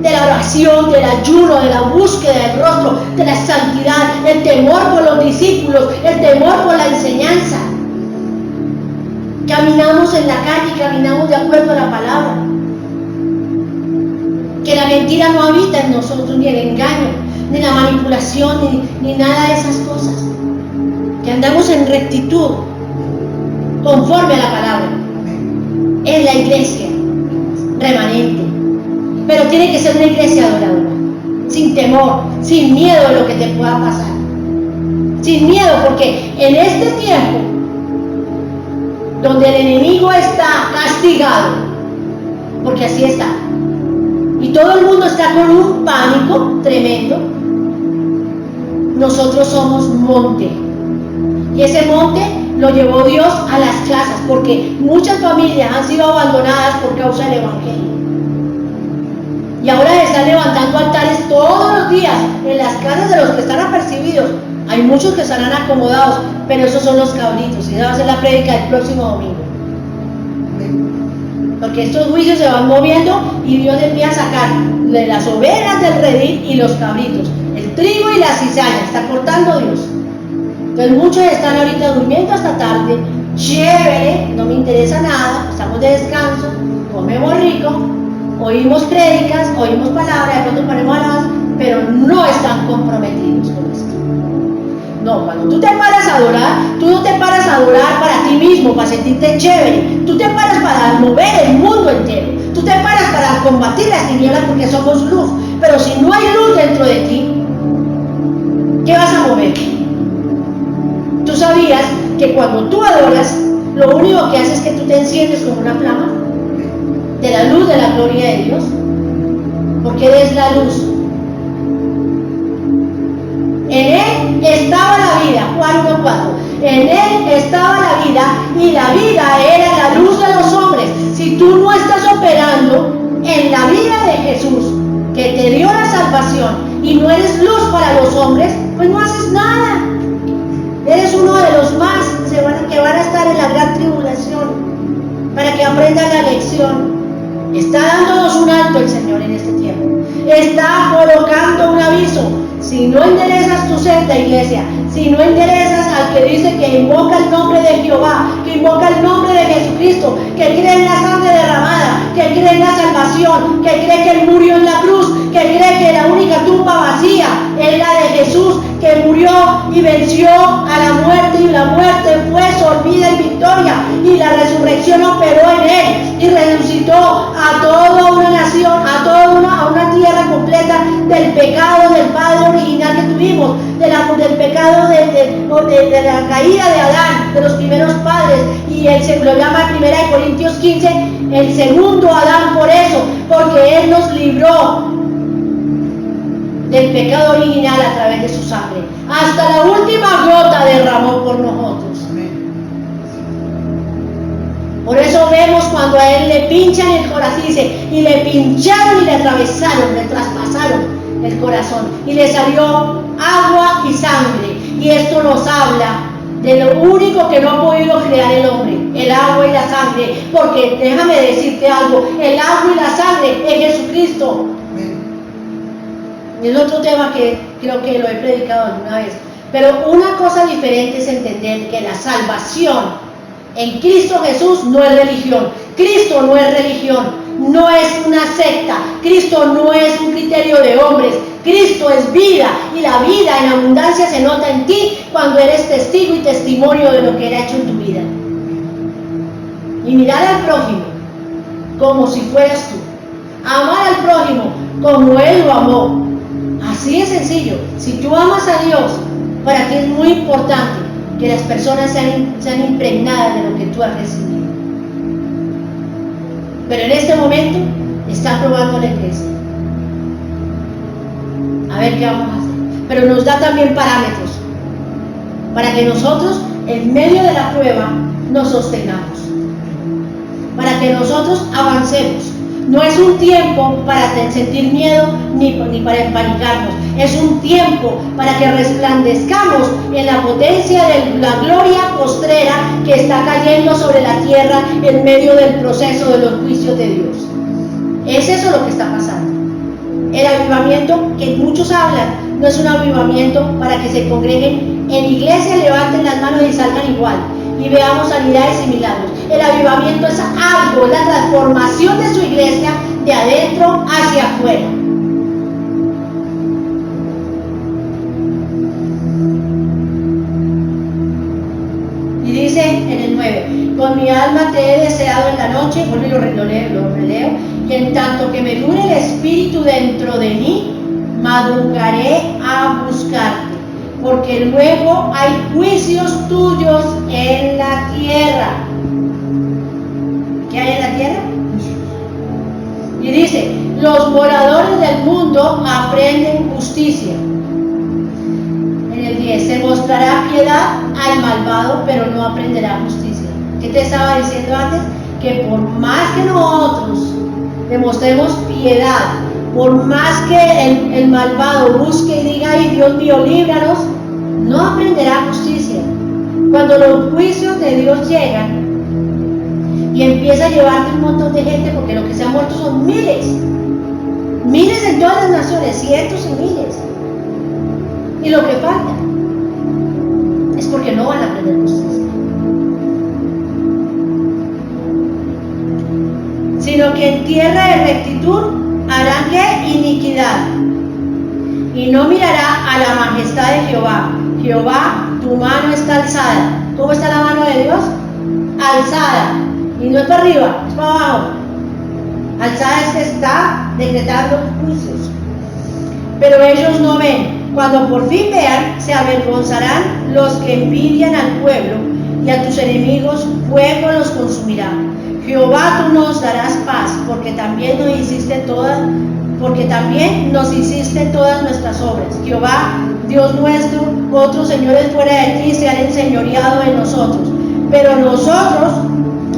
de la oración, del ayuno, de la búsqueda del rostro, de la santidad, el temor por los discípulos, el temor por la enseñanza. Caminamos en la calle, caminamos de acuerdo a la palabra. Que la mentira no habita en nosotros, ni el engaño, ni la manipulación, ni nada de esas cosas. Que andamos en rectitud, conforme a la palabra. Es la iglesia remanente. Pero tiene que ser una iglesia adoradora, sin temor, sin miedo de lo que te pueda pasar. Sin miedo, porque en este tiempo, donde el enemigo está castigado, porque así está, y todo el mundo está con un pánico tremendo, nosotros somos monte. Y ese monte lo llevó Dios a las casas, porque muchas familias han sido abandonadas por causa del Evangelio. Y ahora se están levantando altares todos los días en las casas de los que están apercibidos. Hay muchos que estarán acomodados, pero esos son los cabritos. Y esa va a ser la prédica del próximo domingo. Porque estos juicios se van moviendo y Dios empieza a sacar de las ovejas del redil y los cabritos, el trigo y la cizaña. Está cortando Dios. Entonces muchos están ahorita durmiendo hasta tarde. Chévere, no me interesa nada, estamos de descanso, comemos rico, oímos prédicas, oímos palabras, de pronto ponemos alabanza, pero no están comprometidos con esto. No, cuando tú te paras a adorar, tú no te paras a adorar para ti mismo, para sentirte chévere. Tú te paras para mover el mundo entero. Tú te paras para combatir las tinieblas porque somos luz. Pero si no hay luz dentro de ti, ¿qué vas a mover? ¿Tú sabías que cuando tú adoras, lo único que haces es que tú te enciendes como una flama de la luz de la gloria de Dios? Porque eres la luz. En Él estaba la vida, Juan 1:4. En Él estaba la vida y la vida era la luz de los hombres. Si tú no estás operando en la vida de Jesús, que te dio la salvación, y no eres luz para los hombres, pues no haces nada. Eres uno de los más que van a estar en la gran tribulación, para que aprendan la lección. Está dándonos un alto el Señor en este tiempo. Está colocando un aviso. Si no enderezas tu senda, iglesia, si no enderezas al que dice que invoca el nombre de Jehová, que invoca el nombre de Jesucristo, que cree en la sangre derramada, que cree en la salvación, que cree que Él murió en la cruz, que cree que la única tumba vacía es la de Jesús, que murió y venció a la muerte, y la muerte fue sorbida en victoria, y la resurrección operó en Él, y resucitó a toda una nación, a una tierra completa del pecado del Padre original que tuvimos, del pecado de la caída de Adán, de los primeros padres, y él se lo llama en 1 Corintios 15 el segundo Adán, por eso, porque Él nos libró del pecado original a través de su sangre. Hasta la última gota derramó por nosotros. Por eso vemos cuando a Él le pinchan el corazón, dice, y le pincharon y le atravesaron, le traspasaron el corazón, y le salió agua y sangre. Y esto nos habla de lo único que no ha podido crear el hombre, el agua y la sangre. Porque déjame decirte algo, el agua y la sangre es Jesucristo. Es otro tema que creo que lo he predicado alguna vez. Pero una cosa diferente es entender que la salvación en Cristo Jesús no es religión. Cristo no es religión, no es una secta. Cristo no es un criterio de hombres. Cristo es vida, y la vida en abundancia se nota en ti cuando eres testigo y testimonio de lo que Él ha hecho en tu vida. Y mirar al prójimo como si fueras tú. Amar al prójimo como Él lo amó. Así es sencillo. Si tú amas a Dios, para ti es muy importante que las personas sean impregnadas de lo que tú has recibido. Pero en este momento está probando la iglesia. A ver qué vamos a hacer. Pero nos da también parámetros para que nosotros, en medio de la prueba, nos sostengamos. Para que nosotros avancemos. No es un tiempo para sentir miedo ni para empanicarnos. Es un tiempo para que resplandezcamos en la potencia de la gloria postrera que está cayendo sobre la tierra en medio del proceso de los juicios de Dios. Es eso lo que está pasando. El avivamiento que muchos hablan no es un avivamiento para que se congreguen en iglesia, levanten las manos y salgan igual y veamos sanidades y milagros. El avivamiento es algo, es la transformación de su iglesia de adentro hacia afuera. Y dice en el 9, con mi alma te he deseado en la noche, vuelvo y lo releo, y en tanto que me dure el espíritu dentro de mí, madrugaré a buscarte, porque luego hay juicios tuyos en la tierra. ¿Qué hay en la tierra? Y dice, los moradores del mundo aprenden justicia. En mostrará piedad al malvado, pero no aprenderá justicia. ¿Qué te estaba diciendo antes? Que por más que nosotros demostremos piedad, por más que el malvado busque y diga, ay Dios mío, líbranos, no aprenderá justicia. Cuando los juicios de Dios llegan y empieza a llevarte un montón de gente, porque lo que se han muerto son miles en todas las naciones, cientos y miles, y lo que falta es porque no van a aprender justicia, sino que en tierra de rectitud harán que iniquidad, y no mirará a la majestad de Jehová. Jehová, tu mano está alzada. ¿Cómo está la mano de Dios? Alzada, y no es para arriba, es para abajo. Alzada es que está decretando juicios, pero ellos no ven. Cuando por fin vean, se avergonzarán los que envidian al pueblo, y a tus enemigos fuego los consumirá. Jehová, tú nos darás paz, porque también nos hiciste todas nuestras obras. Jehová, Dios nuestro, otros señores fuera de ti se han enseñoreado de nosotros, pero nosotros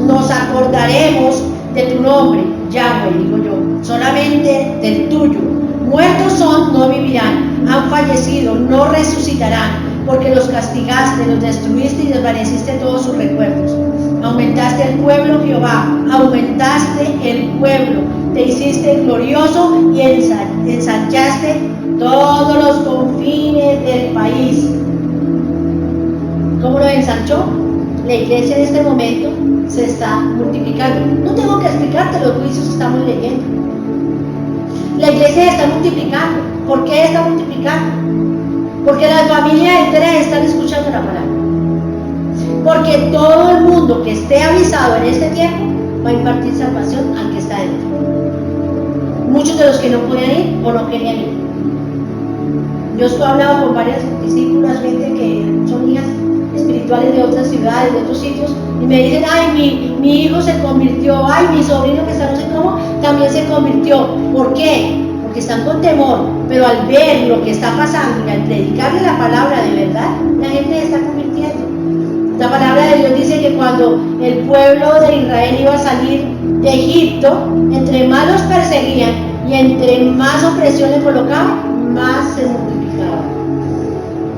nos acordaremos de tu nombre, Yahweh, digo yo, solamente del tuyo. Muertos son, no vivirán, han fallecido, no resucitarán, porque los castigaste, los destruiste y desvaneciste todos sus recuerdos. Aumentaste el pueblo, Jehová, aumentaste el pueblo, te hiciste glorioso y ensanchaste todos los confines del país. ¿Cómo lo ensanchó? La iglesia en este momento se está multiplicando. No tengo que explicarte, los juicios estamos leyendo. La iglesia se está multiplicando. ¿Por qué está multiplicando? Porque las familias enteras están escuchando la palabra. Porque todo el mundo que esté avisado en este tiempo va a impartir salvación al que está dentro. Muchos de los que no podían ir o no querían ir. Yo he hablado con varias discípulas, gente que son hijas espirituales de otras ciudades, de otros sitios, y me dicen, ay, mi hijo se convirtió, ay, mi sobrino que está no sé cómo, también se convirtió. ¿Por qué? Porque están con temor, pero al ver lo que está pasando y al predicarle la palabra de verdad, la gente se está convirtiendo. La palabra de Dios dice que cuando el pueblo de Israel iba a salir de Egipto, entre más los perseguían y entre más opresión le colocaban, más se multiplicaba.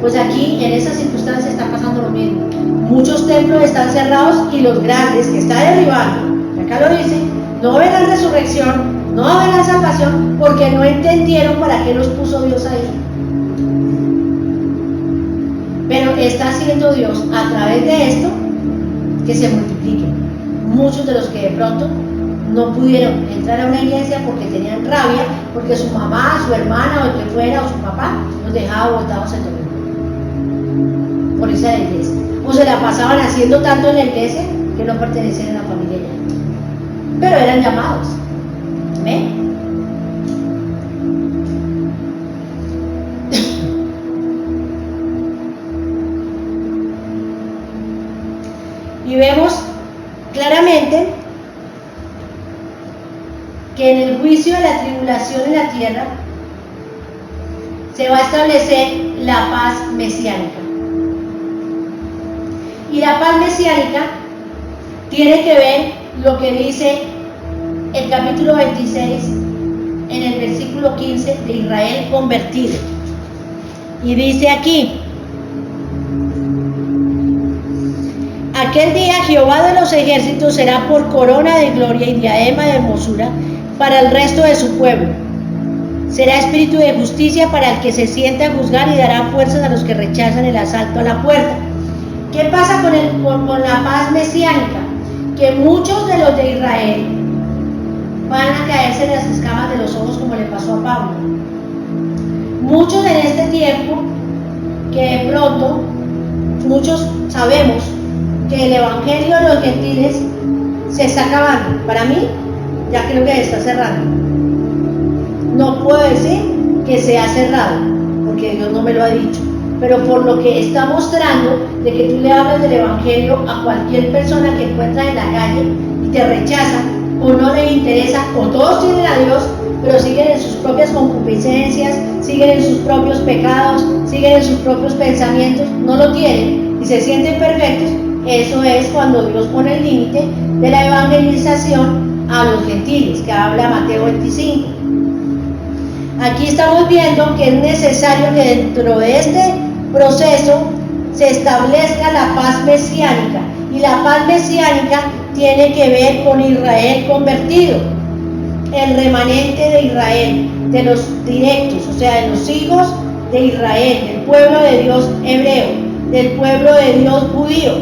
Pues aquí, en esas circunstancias, está pasando lo mismo. Muchos templos están cerrados y los grandes que está derribando, acá lo dice, no verán resurrección, no verán salvación, porque no entendieron para qué los puso Dios ahí. Pero está haciendo Dios a través de esto que se multipliquen. Muchos de los que de pronto no pudieron entrar a una iglesia porque tenían rabia, porque su mamá, su hermana o el que fuera, o su papá, los dejaba botados en domingo por irse a la iglesia. O se la pasaban haciendo tanto en la iglesia que no pertenecían a la familia ya. Pero eran llamados. ¿Ven? Y vemos claramente que en el juicio de la tribulación en la tierra se va a establecer la paz mesiánica. Y la paz mesiánica tiene que ver lo que dice el capítulo 26 en el versículo 15 de Israel convertido. Y dice aquí: aquel día Jehová de los ejércitos será por corona de gloria y diadema de hermosura para el resto de su pueblo. Será espíritu de justicia para el que se sienta a juzgar y dará fuerzas a los que rechazan el asalto a la puerta. ¿Qué pasa con la paz mesiánica? Que muchos de los de Israel van a caerse en las escamas de los ojos, como le pasó a Pablo. Muchos en este tiempo, que de pronto, muchos sabemos que el evangelio de los gentiles se está acabando. Para mí, ya creo que está cerrando. No puedo decir que se ha cerrado, porque Dios no me lo ha dicho, pero por lo que está mostrando de que tú le hablas del evangelio a cualquier persona que encuentras en la calle y te rechaza o no le interesa, o todos tienen a Dios pero siguen en sus propias concupiscencias, siguen en sus propios pecados, siguen en sus propios pensamientos, no lo tienen y se sienten perfectos. Eso es cuando Dios pone el límite de la evangelización a los gentiles, que habla Mateo 25. Aquí estamos viendo que es necesario que dentro de este proceso se establezca la paz mesiánica, y la paz mesiánica tiene que ver con Israel convertido, el remanente de Israel, de los directos, o sea, de los hijos de Israel, del pueblo de Dios hebreo, del pueblo de Dios judío.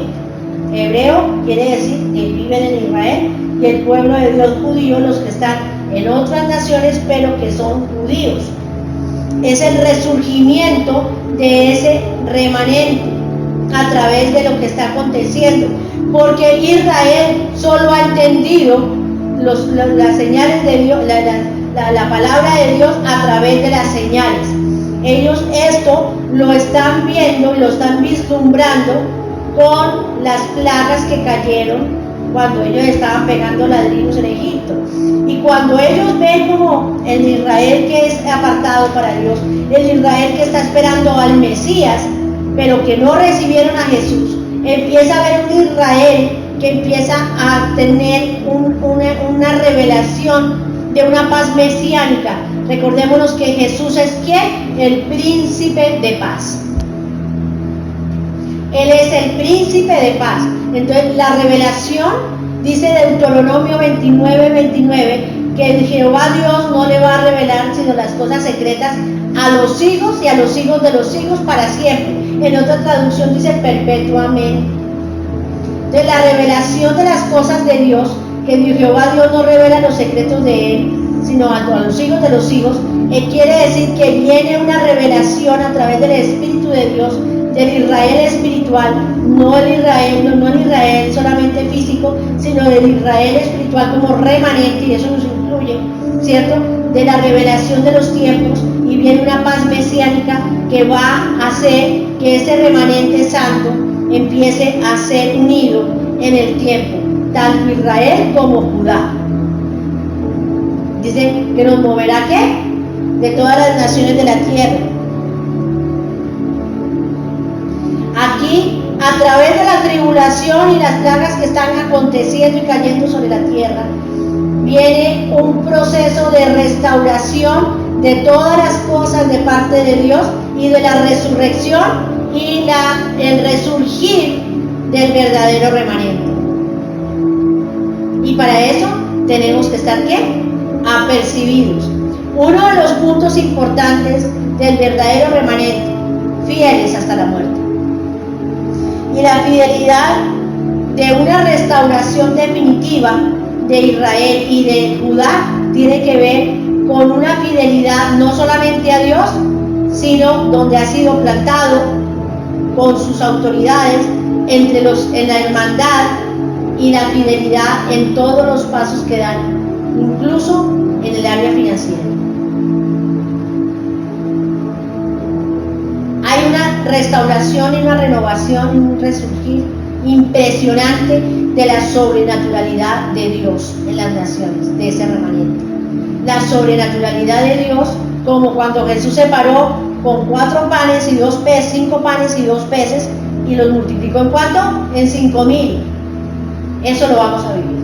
Hebreo quiere decir que viven en Israel, y el pueblo de Dios judío, los que están en otras naciones pero que son judíos. Es el resurgimiento de ese remanente a través de lo que está aconteciendo, porque Israel solo ha entendido las señales de Dios, la palabra de Dios a través de las señales. Ellos esto lo están viendo y lo están vislumbrando con las plagas que cayeron cuando ellos estaban pegando ladrillos en Egipto. Y cuando ellos ven como el Israel que es apartado para Dios, el Israel que está esperando al Mesías, pero que no recibieron a Jesús, empieza a ver un Israel que empieza a tener una revelación de una paz mesiánica. Recordémonos que Jesús es ¿quién? El príncipe de paz. Él es el príncipe de paz. Entonces la revelación, dice Deuteronomio 29:29, que Jehová Dios no le va a revelar sino las cosas secretas a los hijos y a los hijos de los hijos para siempre. En otra traducción dice perpetuamente. Entonces la revelación de las cosas de Dios, que Jehová Dios no revela los secretos de él, sino a los hijos de los hijos, quiere decir que viene una revelación a través del Espíritu de Dios, del Israel espiritual, no el Israel solamente físico, sino del Israel espiritual como remanente, y eso nos incluye, ¿cierto? De la revelación de los tiempos, y viene una paz mesiánica que va a hacer que ese remanente santo empiece a ser unido en el tiempo, tanto Israel como Judá. Dice que nos moverá ¿qué? De todas las naciones de la tierra. Aquí, a través de la tribulación y las plagas que están aconteciendo y cayendo sobre la tierra, viene un proceso de restauración de todas las cosas de parte de Dios, y de la resurrección y el resurgir del verdadero remanente. Y para eso tenemos que estar ¿qué? Apercibidos. Uno de los puntos importantes del verdadero remanente: fieles hasta la muerte. Y la fidelidad de una restauración definitiva de Israel y de Judá tiene que ver con una fidelidad no solamente a Dios, sino donde ha sido plantado con sus autoridades en la hermandad, y la fidelidad en todos los pasos que dan, incluso en el área financiera. Hay una restauración y una renovación y un resurgir impresionante de la sobrenaturalidad de Dios en las naciones, de ese remanente. La sobrenaturalidad de Dios, como cuando Jesús se paró con 4 panes y 2 peces, 5 panes y 2 peces, y los multiplicó ¿en cuánto? En 5,000. Eso lo vamos a vivir.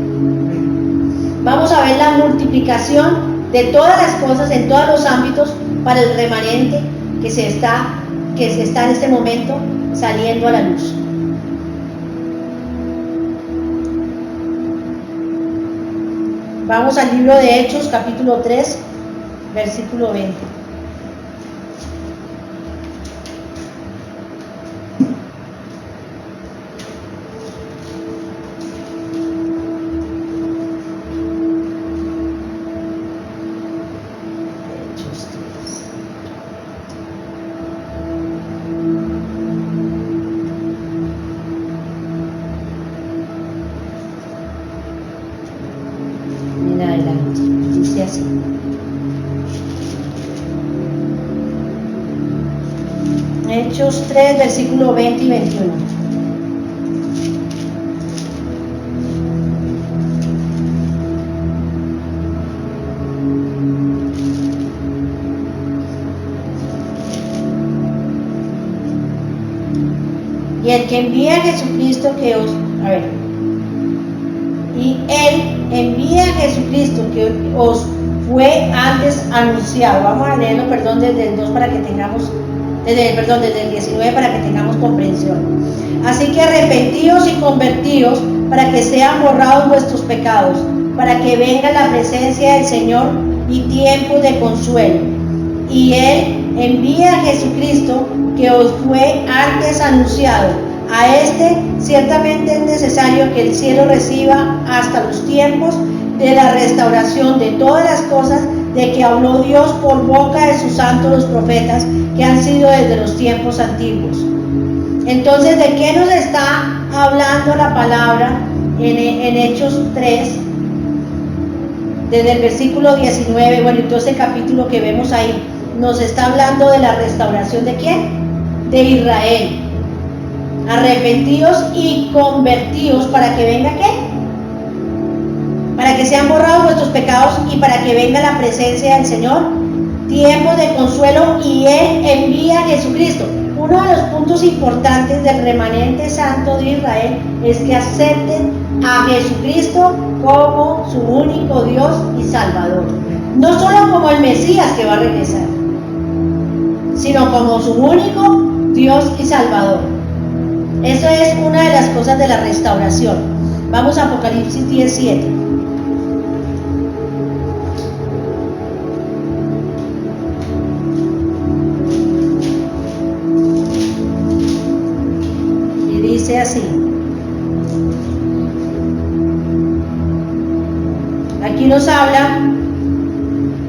Vamos a ver la multiplicación de todas las cosas en todos los ámbitos para el remanente que se está en este momento saliendo a la luz. Vamos al libro de Hechos, capítulo 3, versículo 20. Hechos 3, versículo 20 y 21. Y el que envía a Jesucristo que os... A ver. Y Él envía a Jesucristo que os fue antes anunciado. Vamos a leerlo, perdón, desde el 2 para que tengamos... desde el 19 para que tengamos comprensión. Así que arrepentíos y convertíos para que sean borrados vuestros pecados, para que venga la presencia del Señor y tiempos de consuelo. Y Él envía a Jesucristo que os fue antes anunciado. A este ciertamente es necesario que el cielo reciba hasta los tiempos de la restauración de todas las cosas de que habló Dios por boca de sus santos los profetas, que han sido desde los tiempos antiguos. Entonces, ¿de qué nos está hablando la palabra en Hechos 3? Desde el versículo 19, bueno, y todo ese capítulo que vemos ahí, nos está hablando de la restauración ¿de quién? De Israel. Arrepentíos y convertíos para que venga ¿qué? Para que sean borrados vuestros pecados y para que venga la presencia del Señor, tiempos de consuelo, y Él envía a Jesucristo. Uno de los puntos importantes del remanente santo de Israel es que acepten a Jesucristo como su único Dios y Salvador. No solo como el Mesías que va a regresar, sino como su único Dios y Salvador. Eso es una de las cosas de la restauración. Vamos a Apocalipsis 17. Y dice así. Aquí nos habla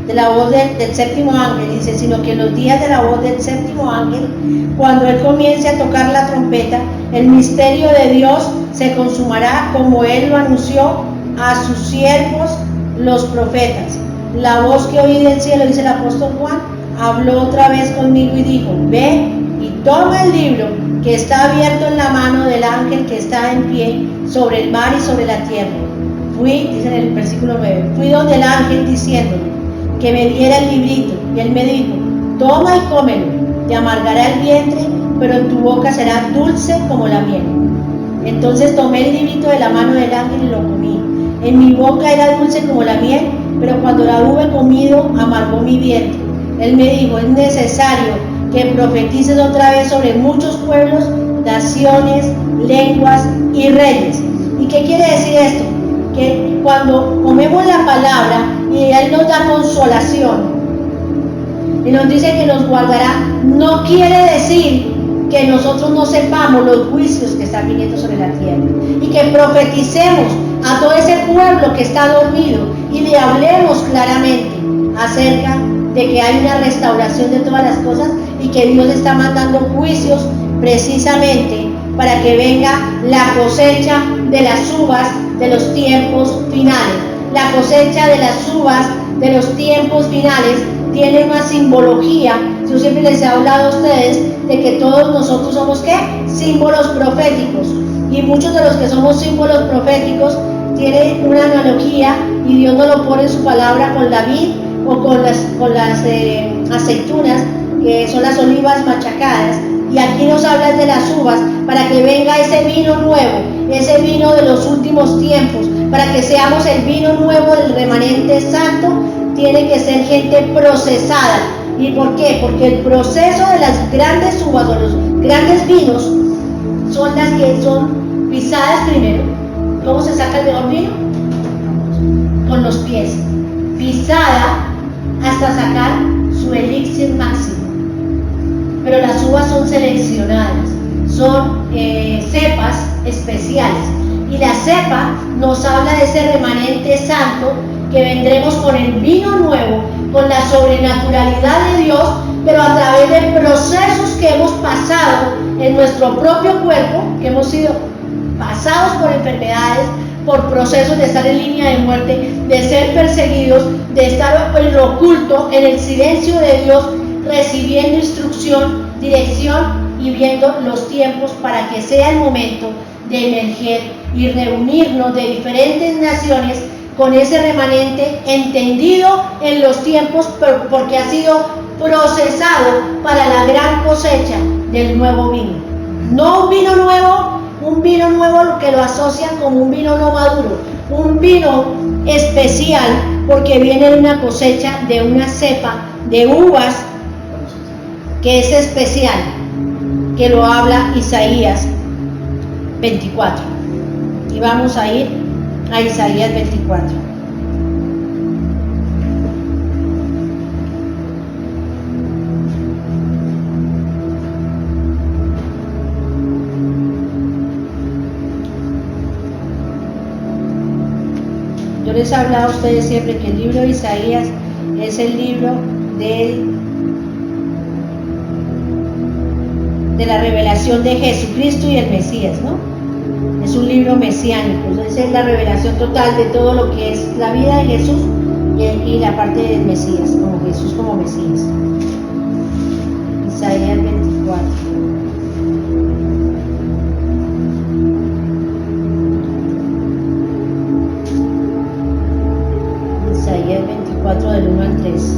de la voz del séptimo ángel, dice, sino que en los días de la voz del séptimo ángel, cuando él comience a tocar la trompeta, el misterio de Dios se consumará como él lo anunció a sus siervos los profetas. La voz que oí del cielo, dice el apóstol Juan, habló otra vez conmigo y dijo, ve y toma el libro que está abierto en la mano del ángel que está en pie sobre el mar y sobre la tierra. Fui, dice en el versículo 9, fui donde el ángel diciéndole que me diera el librito, y él me dijo, toma y cómelo, te amargará el vientre, pero en tu boca será dulce como la miel. Entonces tomé el librito de la mano del ángel y lo comí. En mi boca era dulce como la miel, pero cuando la hube comido, amargó mi vientre. Él me dijo, es necesario que profetices otra vez sobre muchos pueblos, naciones, lenguas y reyes. ¿Y qué quiere decir esto? Que cuando comemos la palabra y Él nos da consolación y nos dice que nos guardará, no quiere decir que nosotros no sepamos los juicios que están viniendo sobre la tierra, y que profeticemos a todo ese pueblo que está dormido y le hablemos claramente acerca de que hay una restauración de todas las cosas y que Dios está mandando juicios precisamente para que venga la cosecha de las uvas de los tiempos finales. La cosecha de las uvas de los tiempos finales tiene una simbología. Yo siempre les he hablado a ustedes de que todos nosotros somos ¿qué? Símbolos proféticos, y muchos de los que somos símbolos proféticos tienen una analogía, y Dios nos lo pone en su palabra con la vid o con las aceitunas, que son las olivas machacadas, y aquí nos habla de las uvas para que venga ese vino nuevo, ese vino de los últimos tiempos, para que seamos el vino nuevo del remanente santo. Tiene que ser gente procesada. ¿Y por qué? Porque el proceso de las grandes uvas o los grandes vinos son las que son pisadas primero. ¿Cómo se saca el mejor vino? Con los pies. Pisada hasta sacar su elixir máximo. Pero las uvas son seleccionadas, son cepas especiales. Y la cepa nos habla de ese remanente santo que vendremos con el vino nuevo, con la sobrenaturalidad de Dios, pero a través de procesos que hemos pasado en nuestro propio cuerpo, que hemos sido pasados por enfermedades, por procesos de estar en línea de muerte, de ser perseguidos, de estar en lo oculto, en el silencio de Dios, recibiendo instrucción, dirección y viendo los tiempos para que sea el momento de emerger y reunirnos de diferentes naciones con ese remanente entendido en los tiempos, porque ha sido procesado para la gran cosecha del nuevo vino. No un vino nuevo que lo asocian como un vino no maduro, un vino especial porque viene de una cosecha, de una cepa de uvas que es especial, que lo habla Isaías 24. Y vamos a ir a Isaías 24. Yo les he hablado a ustedes siempre que el libro de Isaías es el libro de la revelación de Jesucristo y el Mesías, ¿no? Es un libro mesiánico, esa es la revelación total de todo lo que es la vida de Jesús y la parte del Mesías, como Jesús como Mesías. Isaías 24. Isaías 24 del 1 al 3.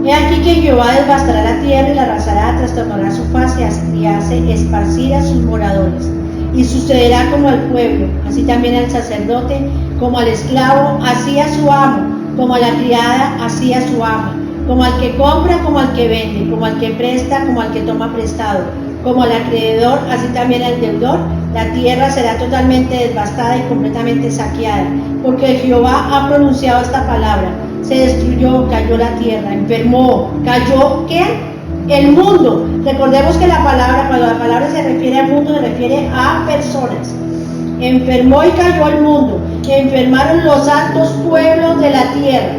He aquí que Jehová devastará la tierra y la arrasará, trastornará su faz y hace esparcir a sus moradores. Y sucederá como al pueblo, así también al sacerdote, como al esclavo, así a su amo, como a la criada, así a su ama, como al que compra, como al que vende, como al que presta, como al que toma prestado, como al acreedor, así también al deudor. La tierra será totalmente devastada y completamente saqueada, porque Jehová ha pronunciado esta palabra. Se destruyó, cayó la tierra, enfermó, cayó, ¿qué? El mundo. Recordemos que la palabra, cuando la palabra se refiere al mundo, se refiere a personas. Enfermó y cayó el mundo. Enfermaron los altos pueblos de la tierra.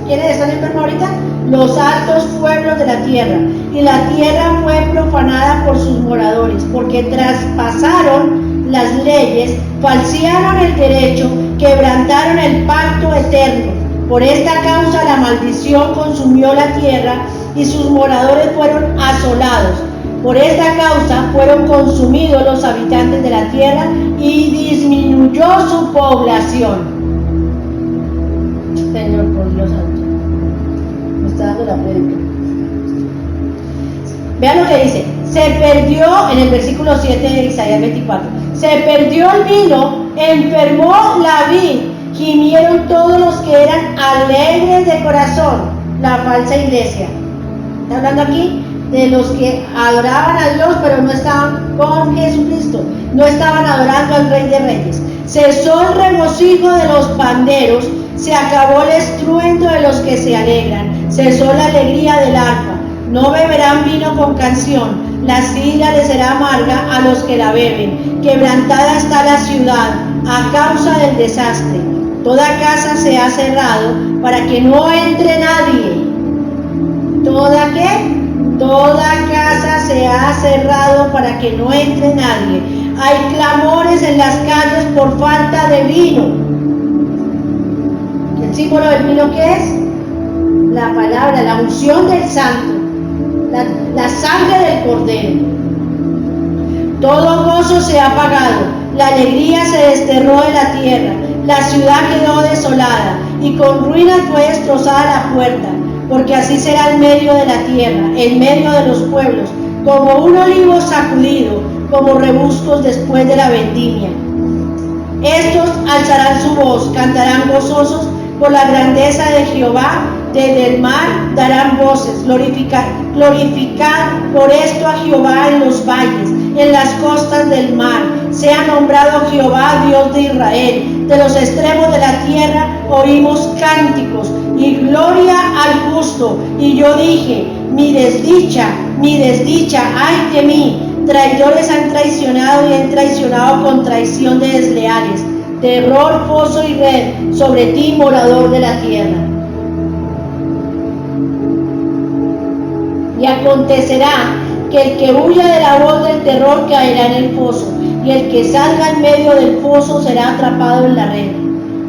¿Quiénes están enfermos ahorita? Los altos pueblos de la tierra. Y la tierra fue profanada por sus moradores, porque traspasaron las leyes, falsearon el derecho, quebrantaron el pacto eterno. Por esta causa la maldición consumió la tierra y sus moradores fueron asolados. Por esta causa fueron consumidos los habitantes de la tierra y disminuyó su población. Señor, por Dios santo, me está dando la prédica. Vean lo que dice. Se perdió, en el versículo 7 de Isaías 24, se perdió el vino, enfermó la vid, gimieron todos los que eran alegres de corazón, la falsa iglesia. Está hablando aquí de los que adoraban a Dios, pero no estaban con Jesucristo, no estaban adorando al Rey de Reyes. Cesó el regocijo de los panderos, se acabó el estruendo de los que se alegran, cesó la alegría del arpa. No beberán vino con canción, la sidra les será amarga a los que la beben. Quebrantada está la ciudad a causa del desastre. Toda casa se ha cerrado para que no entre nadie. ¿Toda qué? Toda casa se ha cerrado para que no entre nadie. Hay clamores en las calles por falta de vino. ¿El símbolo del vino qué es? La palabra, la unción del santo, la sangre del cordero. Todo gozo se ha apagado, la alegría se desterró de la tierra, la ciudad quedó desolada y con ruinas fue destrozada la puerta, porque así será el medio de la tierra, el medio de los pueblos, como un olivo sacudido, como rebuscos después de la vendimia. Estos alzarán su voz, cantarán gozosos por la grandeza de Jehová, desde el mar darán voces, glorificar por esto a Jehová en los valles, en las costas del mar. Sea nombrado Jehová, Dios de Israel. De los extremos de la tierra oímos cánticos y gloria al justo. Y yo dije, mi desdicha, ay de mí. Traidores han traicionado y han traicionado con traición de desleales. Terror, foso y red sobre ti, morador de la tierra. Y acontecerá que el que huya de la voz del terror caerá en el foso, y el que salga en medio del foso será atrapado en la red.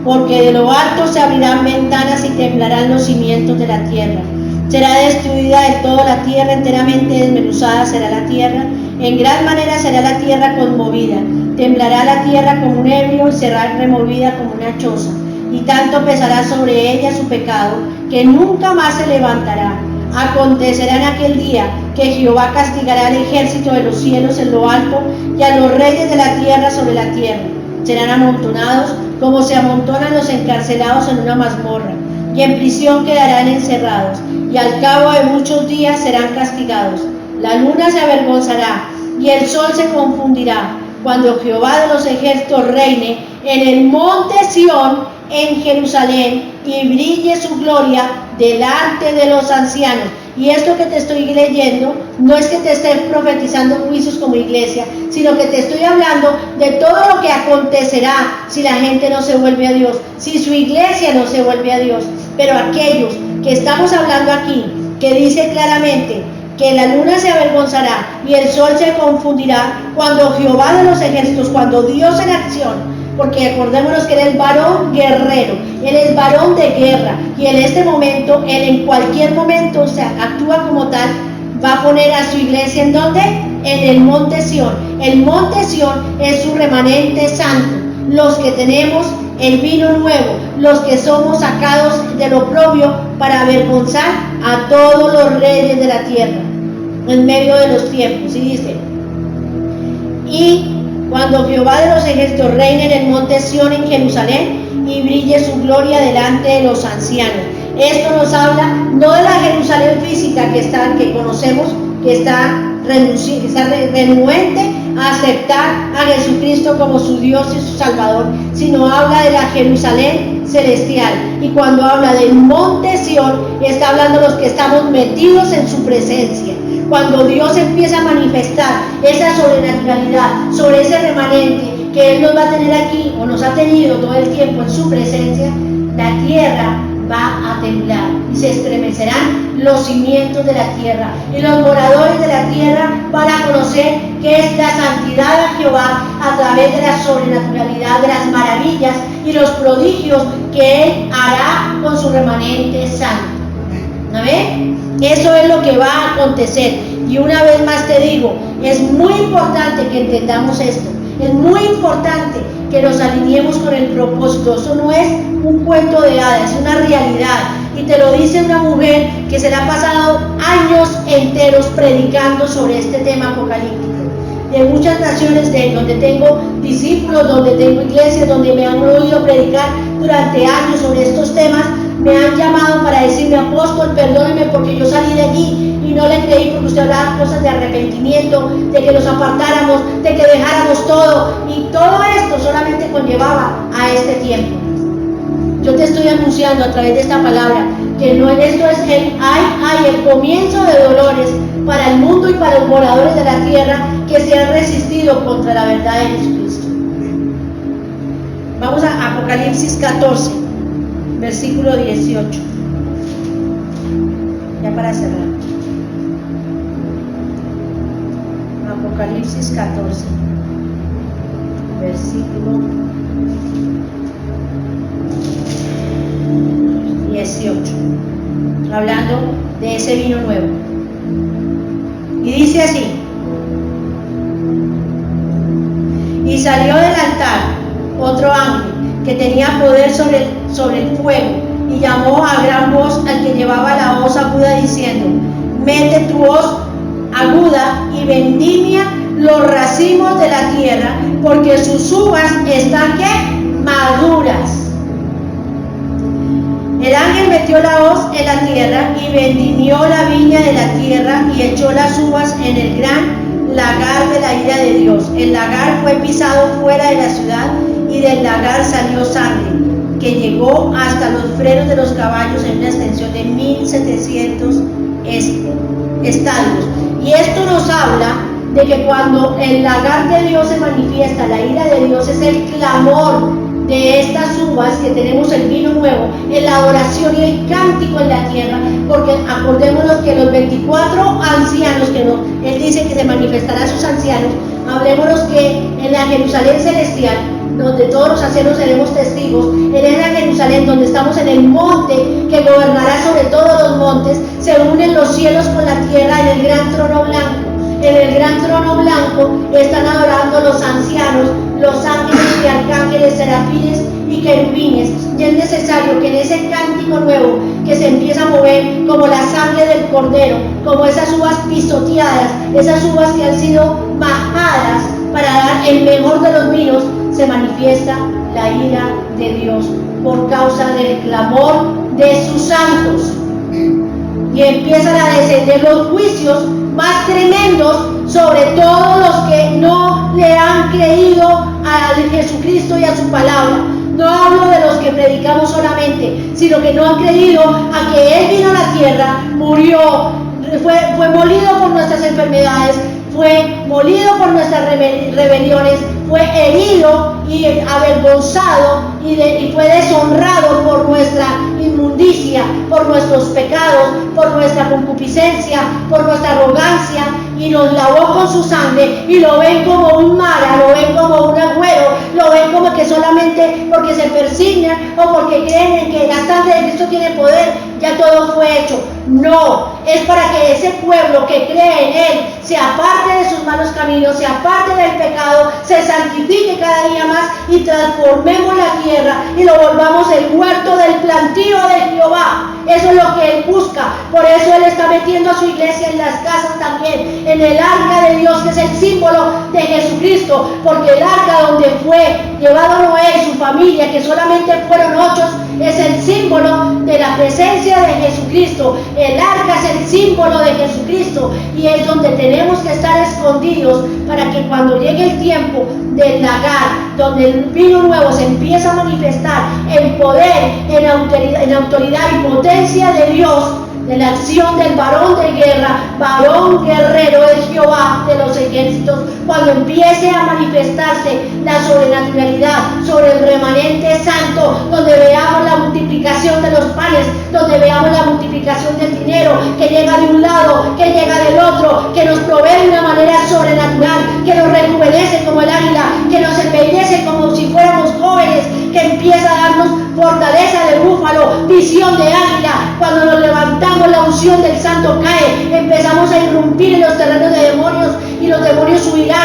Porque de lo alto se abrirán ventanas y temblarán los cimientos de la tierra. Será destruida de toda la tierra, enteramente desmenuzada será la tierra. En gran manera será la tierra conmovida. Temblará la tierra como un ebrio y será removida como una choza. Y tanto pesará sobre ella su pecado, que nunca más se levantará. Acontecerá en aquel día que Jehová castigará al ejército de los cielos en lo alto y a los reyes de la tierra sobre la tierra. Serán amontonados como se amontonan los encarcelados en una mazmorra, y en prisión quedarán encerrados, y al cabo de muchos días serán castigados. La luna se avergonzará y el sol se confundirá, cuando Jehová de los ejércitos reine en el monte Sión, en Jerusalén, y brille su gloria delante de los ancianos. Y esto que te estoy leyendo no es que te esté profetizando juicios como iglesia, sino que te estoy hablando de todo lo que acontecerá si la gente no se vuelve a Dios, si su iglesia no se vuelve a Dios. Pero aquellos que estamos hablando aquí, que dice claramente que la luna se avergonzará y el sol se confundirá, cuando Jehová de los ejércitos, cuando Dios en acción, porque acordémonos que Él es varón guerrero, Él es varón de guerra, y en este momento, Él en cualquier momento, o sea, actúa como tal, va a poner a su iglesia ¿en dónde? En el monte Sión. El monte Sión es su remanente santo, los que tenemos el vino nuevo, los que somos sacados del oprobio para avergonzar a todos los reyes de la tierra en medio de los tiempos. Y dice: y cuando Jehová de los ejércitos reine en el monte Sión, en Jerusalén, y brille su gloria delante de los ancianos. Esto nos habla no de la Jerusalén física que conocemos, que está renuente a aceptar a Jesucristo como su Dios y su Salvador, sino habla de la Jerusalén celestial. Y cuando habla del monte Sión, está hablando de los que estamos metidos en su presencia. Cuando Dios empieza a manifestar esa sobrenaturalidad sobre ese remanente que Él nos va a tener aquí, o nos ha tenido todo el tiempo en su presencia, la tierra va a temblar y se estremecerán los cimientos de la tierra, y los moradores de la tierra van a conocer que es la santidad de Jehová a través de la sobrenaturalidad, de las maravillas y los prodigios que Él hará con su remanente santo. ¿Amén? Eso es lo que va a acontecer. Y una vez más te digo, es muy importante que entendamos esto. Es muy importante que nos alineemos con el propósito. Eso no es un cuento de hadas, es una realidad. Y te lo dice una mujer que se le ha pasado años enteros predicando sobre este tema apocalíptico. Y en muchas naciones donde tengo discípulos, donde tengo iglesias, donde me han oído predicar durante años sobre estos temas, me han llamado para decirme: apóstol, perdóneme porque yo salí de allí y no le creí, porque usted hablaba cosas de arrepentimiento, de que nos apartáramos, de que dejáramos todo, y todo esto solamente conllevaba a este tiempo. Yo te estoy anunciando a través de esta palabra que no en esto es el comienzo de dolores para el mundo y para los moradores de la tierra que se han resistido contra la verdad de Jesucristo. Vamos a Apocalipsis 14, versículo 18. Ya para cerrar. Apocalipsis 14, versículo 18, hablando de ese vino nuevo. Y dice así: y salió del altar otro ángel que tenía poder sobre el fuego, y llamó a gran voz al que llevaba la hoz aguda, diciendo: mete tu hoz aguda y vendimia los racimos de la tierra, porque sus uvas están ¿qué? Maduras. El ángel metió la hoz en la tierra y vendimió la viña de la tierra y echó las uvas en el gran lagar de la ira de Dios. El lagar fue pisado fuera de la ciudad, y del lagar salió sangre, que llegó hasta los frenos de los caballos en una extensión de 1700 estadios. Y esto nos habla de que cuando el lagar de Dios se manifiesta, la ira de Dios es el clamor de estas uvas, que tenemos el vino nuevo, en la adoración y el cántico en la tierra, porque acordémonos que los 24 ancianos Él dice que se manifestará a sus ancianos. Hablémonos que en la Jerusalén celestial, donde todos los ancianos seremos testigos, en esa Jerusalén donde estamos en el monte que gobernará sobre todos los montes, se unen los cielos con la tierra en el gran trono blanco. en el gran trono blanco están adorando los ancianos, los ángeles y arcángeles, serafines y querubines. Y es necesario que en ese cántico nuevo que se empieza a mover como la sangre del cordero, como esas uvas pisoteadas, esas uvas que han sido majadas para dar el mejor de los vinos, se manifiesta la ira de Dios por causa del clamor de sus santos. Y empiezan a descender los juicios más tremendos sobre todos los que no le han creído a Jesucristo y a su palabra. No hablo de los que predicamos solamente, sino que no han creído a que Él vino a la tierra, murió, fue molido por nuestras enfermedades, fue molido por nuestras rebeliones, fue herido y avergonzado y fue deshonrado por nuestra inmundicia, por nuestros pecados, por nuestra concupiscencia, por nuestra arrogancia, y nos lavó con su sangre, y lo ven como un mara, lo ven como un agüero, lo ven como que solamente porque se persignan o porque creen en que la sangre de Cristo tiene poder, ya todo fue hecho. No, es para que ese pueblo que cree en Él se aparte de sus malos caminos, se aparte del pecado, se santifique cada día más y transformemos la tierra y lo volvamos el huerto del plantío de Jehová. Eso es lo que Él busca. Por eso Él está metiendo a su iglesia en las casas también, en el arca de Dios, que es el símbolo de Jesucristo, porque el arca donde fue llevado Noé y su familia, que solamente fueron 8, es el símbolo de la presencia de Jesucristo. El arca es el símbolo de Jesucristo y es donde tenemos que estar escondidos para que cuando llegue el tiempo del lagar, donde el vino nuevo se empieza a manifestar en poder, en autoridad y potencia de Dios, de la acción del varón de guerra, varón guerrero de Jehová de los ejércitos, cuando empiece a manifestarse la sobrenaturalidad sobre el remanente santo, donde veamos la multiplicación de los panes, donde veamos la multiplicación del dinero que llega de un lado, que llega del otro, que nos provee de una manera sobrenatural, que nos rejuvenece como el águila, que nos embellece como si fuéramos jóvenes, que empieza a darnos fortaleza de búfalo, visión de águila. Cuando nos levantamos, la unción del santo cae, empezamos a irrumpir en los terrenos de demonios y los demonios huirán.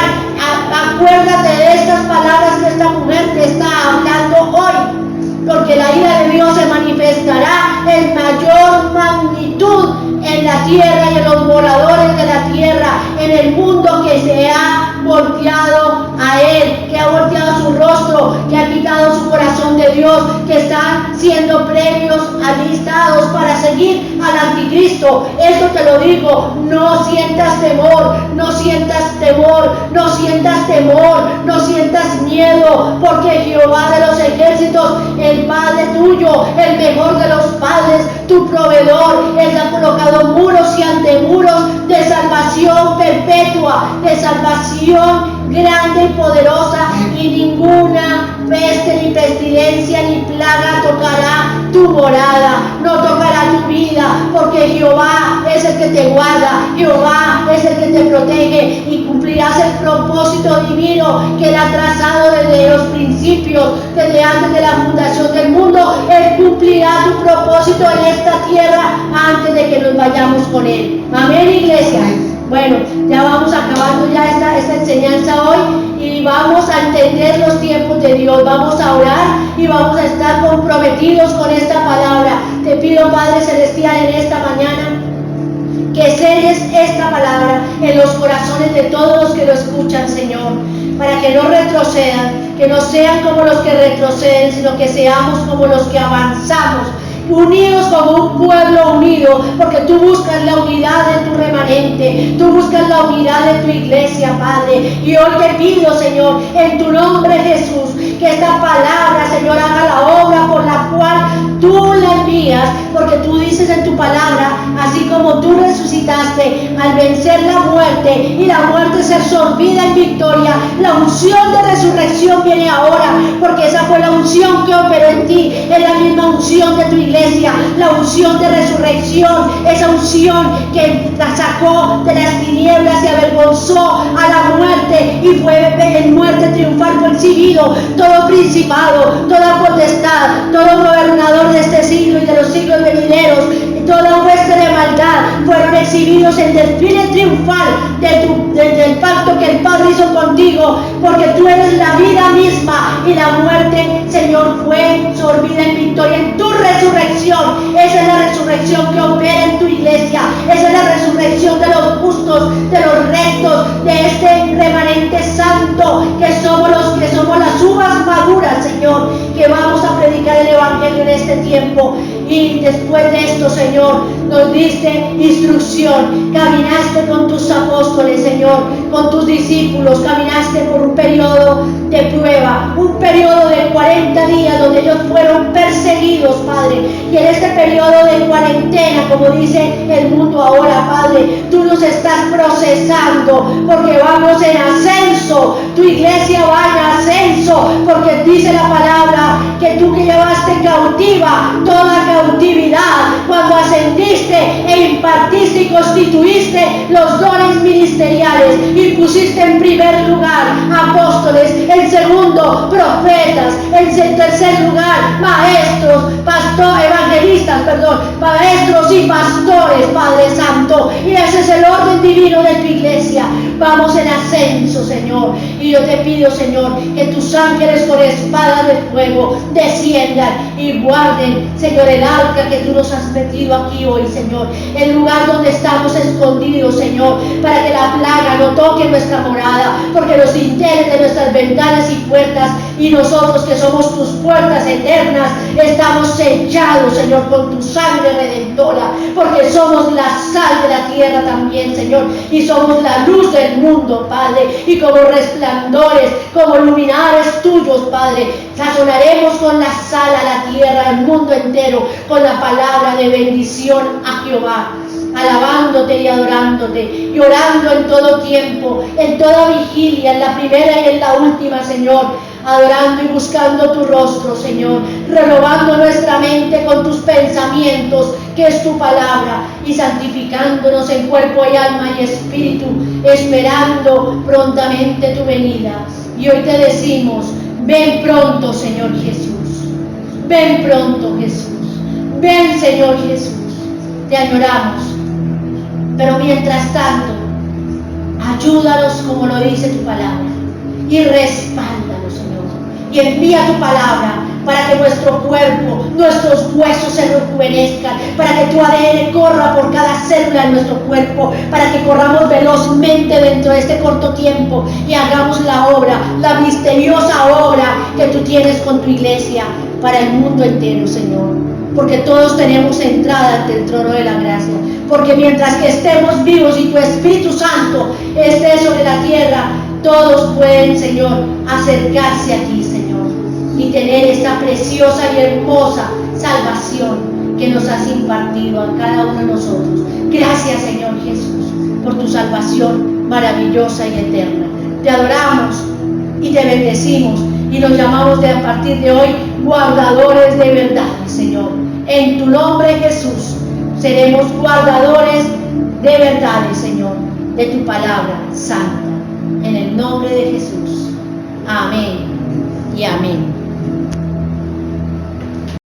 Acuérdate de estas palabras que esta mujer te está hablando hoy, porque la ira de Dios se manifestará en mayor magnitud en la tierra y en los moradores de la tierra, en el mundo que se ha volteado a Él, que ha volteado su rostro, que ha quitado su corazón de Dios, que están siendo premios alistados para seguir al anticristo. Esto te lo digo, no sientas temor, no sientas temor, no sientas temor, no sientas miedo, porque Jehová de los ejércitos, el Padre tuyo, el mejor de los padres, tu proveedor, Él ha colocado muros y antemuros de salvación perpetua, de salvación grande y poderosa, y ninguna peste ni pestilencia ni plaga tocará tu morada, no tocará tu vida, porque Jehová es el que te guarda, Jehová es el que te protege, y cumplirás el propósito divino que Él ha trazado desde los principios, desde antes de la fundación del mundo. Él cumplirá tu propósito en esta tierra antes de que nos vayamos con Él. Amén, iglesia. Bueno, ya vamos acabando ya esta enseñanza hoy, y vamos a entender los tiempos de Dios, vamos a orar y vamos a estar comprometidos con esta palabra. Te pido, Padre Celestial, en esta mañana que selles esta palabra en los corazones de todos los que lo escuchan, Señor, para que no retrocedan, que no sean como los que retroceden, sino que seamos como los que avanzamos, unidos como un pueblo unido, porque tú buscas la unidad de tu remanente, tú buscas la unidad de tu iglesia, Padre. Y hoy te pido, Señor, en tu nombre, Jesús, que esta palabra, Señor, haga la obra por la cual tú la envías, porque tú dices en tu palabra, así como tú resucitaste al vencer la muerte y la muerte ser sorbida en victoria, la unción de resurrección viene ahora, porque esa fue la unción que operó en ti, es la misma unción de tu iglesia, la unción de resurrección, esa unción que la sacó de las tinieblas y avergonzó a la muerte, y fue en muerte triunfal percibido todo principado, toda potestad, todo gobernador de este siglo y de los siglos venideros. toda hueste de maldad fueron exhibidos en desfile triunfal del pacto que el Padre hizo contigo, porque tú eres la vida misma y la muerte, Señor, fue sorbida en victoria en tu resurrección. Esa es la resurrección que opera en tu iglesia, esa es la resurrección de los justos, de los rectos, de este remanente santo, que somos las uvas maduras, Señor, que vamos a predicar el Evangelio en este tiempo. Y después de esto, Señor, nos diste instrucción, caminaste con tus apóstoles, Señor, con tus discípulos, caminaste por un periodo de prueba, un periodo de 40 días donde ellos fueron perseguidos, Padre, y en este periodo de cuarentena, como dice el mundo ahora, Padre, tú nos estás procesando, porque vamos en ascenso, tu iglesia va en ascenso, porque dice la palabra que tú que llevaste cautiva toda cautividad, cuando ascendiste e impartiste y constituiste los dones ministeriales y pusiste en primer lugar apóstoles, en segundo profetas, en tercer lugar maestros, maestros y pastores, Padre Santo, y ese es el orden divino de tu iglesia. Vamos en ascenso, Señor, y yo te pido, Señor, que tus ángeles con espadas de fuego desciendan y guarden, Señor, el arca que tú nos has metido aquí hoy, Señor, el lugar donde estamos escondidos, Señor, para que la plaga no toque nuestra morada, porque los dinteles de nuestras ventanas y puertas, y nosotros que somos tus puertas eternas, estamos sellados, Señor, con tu sangre redentora, porque somos la sal de la tierra también, Señor, y somos la luz del mundo, Padre, y como resplandores, como luminares tuyos, Padre, sazonaremos con la sal a la tierra, al mundo entero, con la palabra de bendición a Jehová, alabándote y adorándote, y orando en todo tiempo, en toda vigilia, en la primera y en la última, Señor, adorando y buscando tu rostro, Señor, renovando nuestra mente con tus pensamientos, que es tu palabra, y santificándonos en cuerpo y alma y espíritu, esperando prontamente tu venida. Y hoy te decimos, ven pronto, Señor Jesús, ven pronto, Jesús, ven, Señor Jesús, te añoramos. Pero mientras tanto, ayúdanos como lo dice tu palabra, y respáldanos, Señor, y envía tu palabra para que nuestro cuerpo, nuestros huesos se rejuvenezcan, para que tu ADN corra por cada célula de nuestro cuerpo, para que corramos velozmente dentro de este corto tiempo y hagamos la obra, la misteriosa obra que tú tienes con tu iglesia para el mundo entero, Señor, porque todos tenemos entrada ante el trono de la gracia, porque mientras que estemos vivos y tu Espíritu Santo esté sobre la tierra, todos pueden, Señor, acercarse a ti, Señor, y tener esta preciosa y hermosa salvación que nos has impartido a cada uno de nosotros. Gracias, Señor Jesús, por tu salvación maravillosa y eterna. Te adoramos y te bendecimos y nos llamamos a partir de hoy guardadores de verdad, Señor. En tu nombre, Jesús, seremos guardadores de verdades, Señor, de tu palabra santa. En el nombre de Jesús. Amén y amén.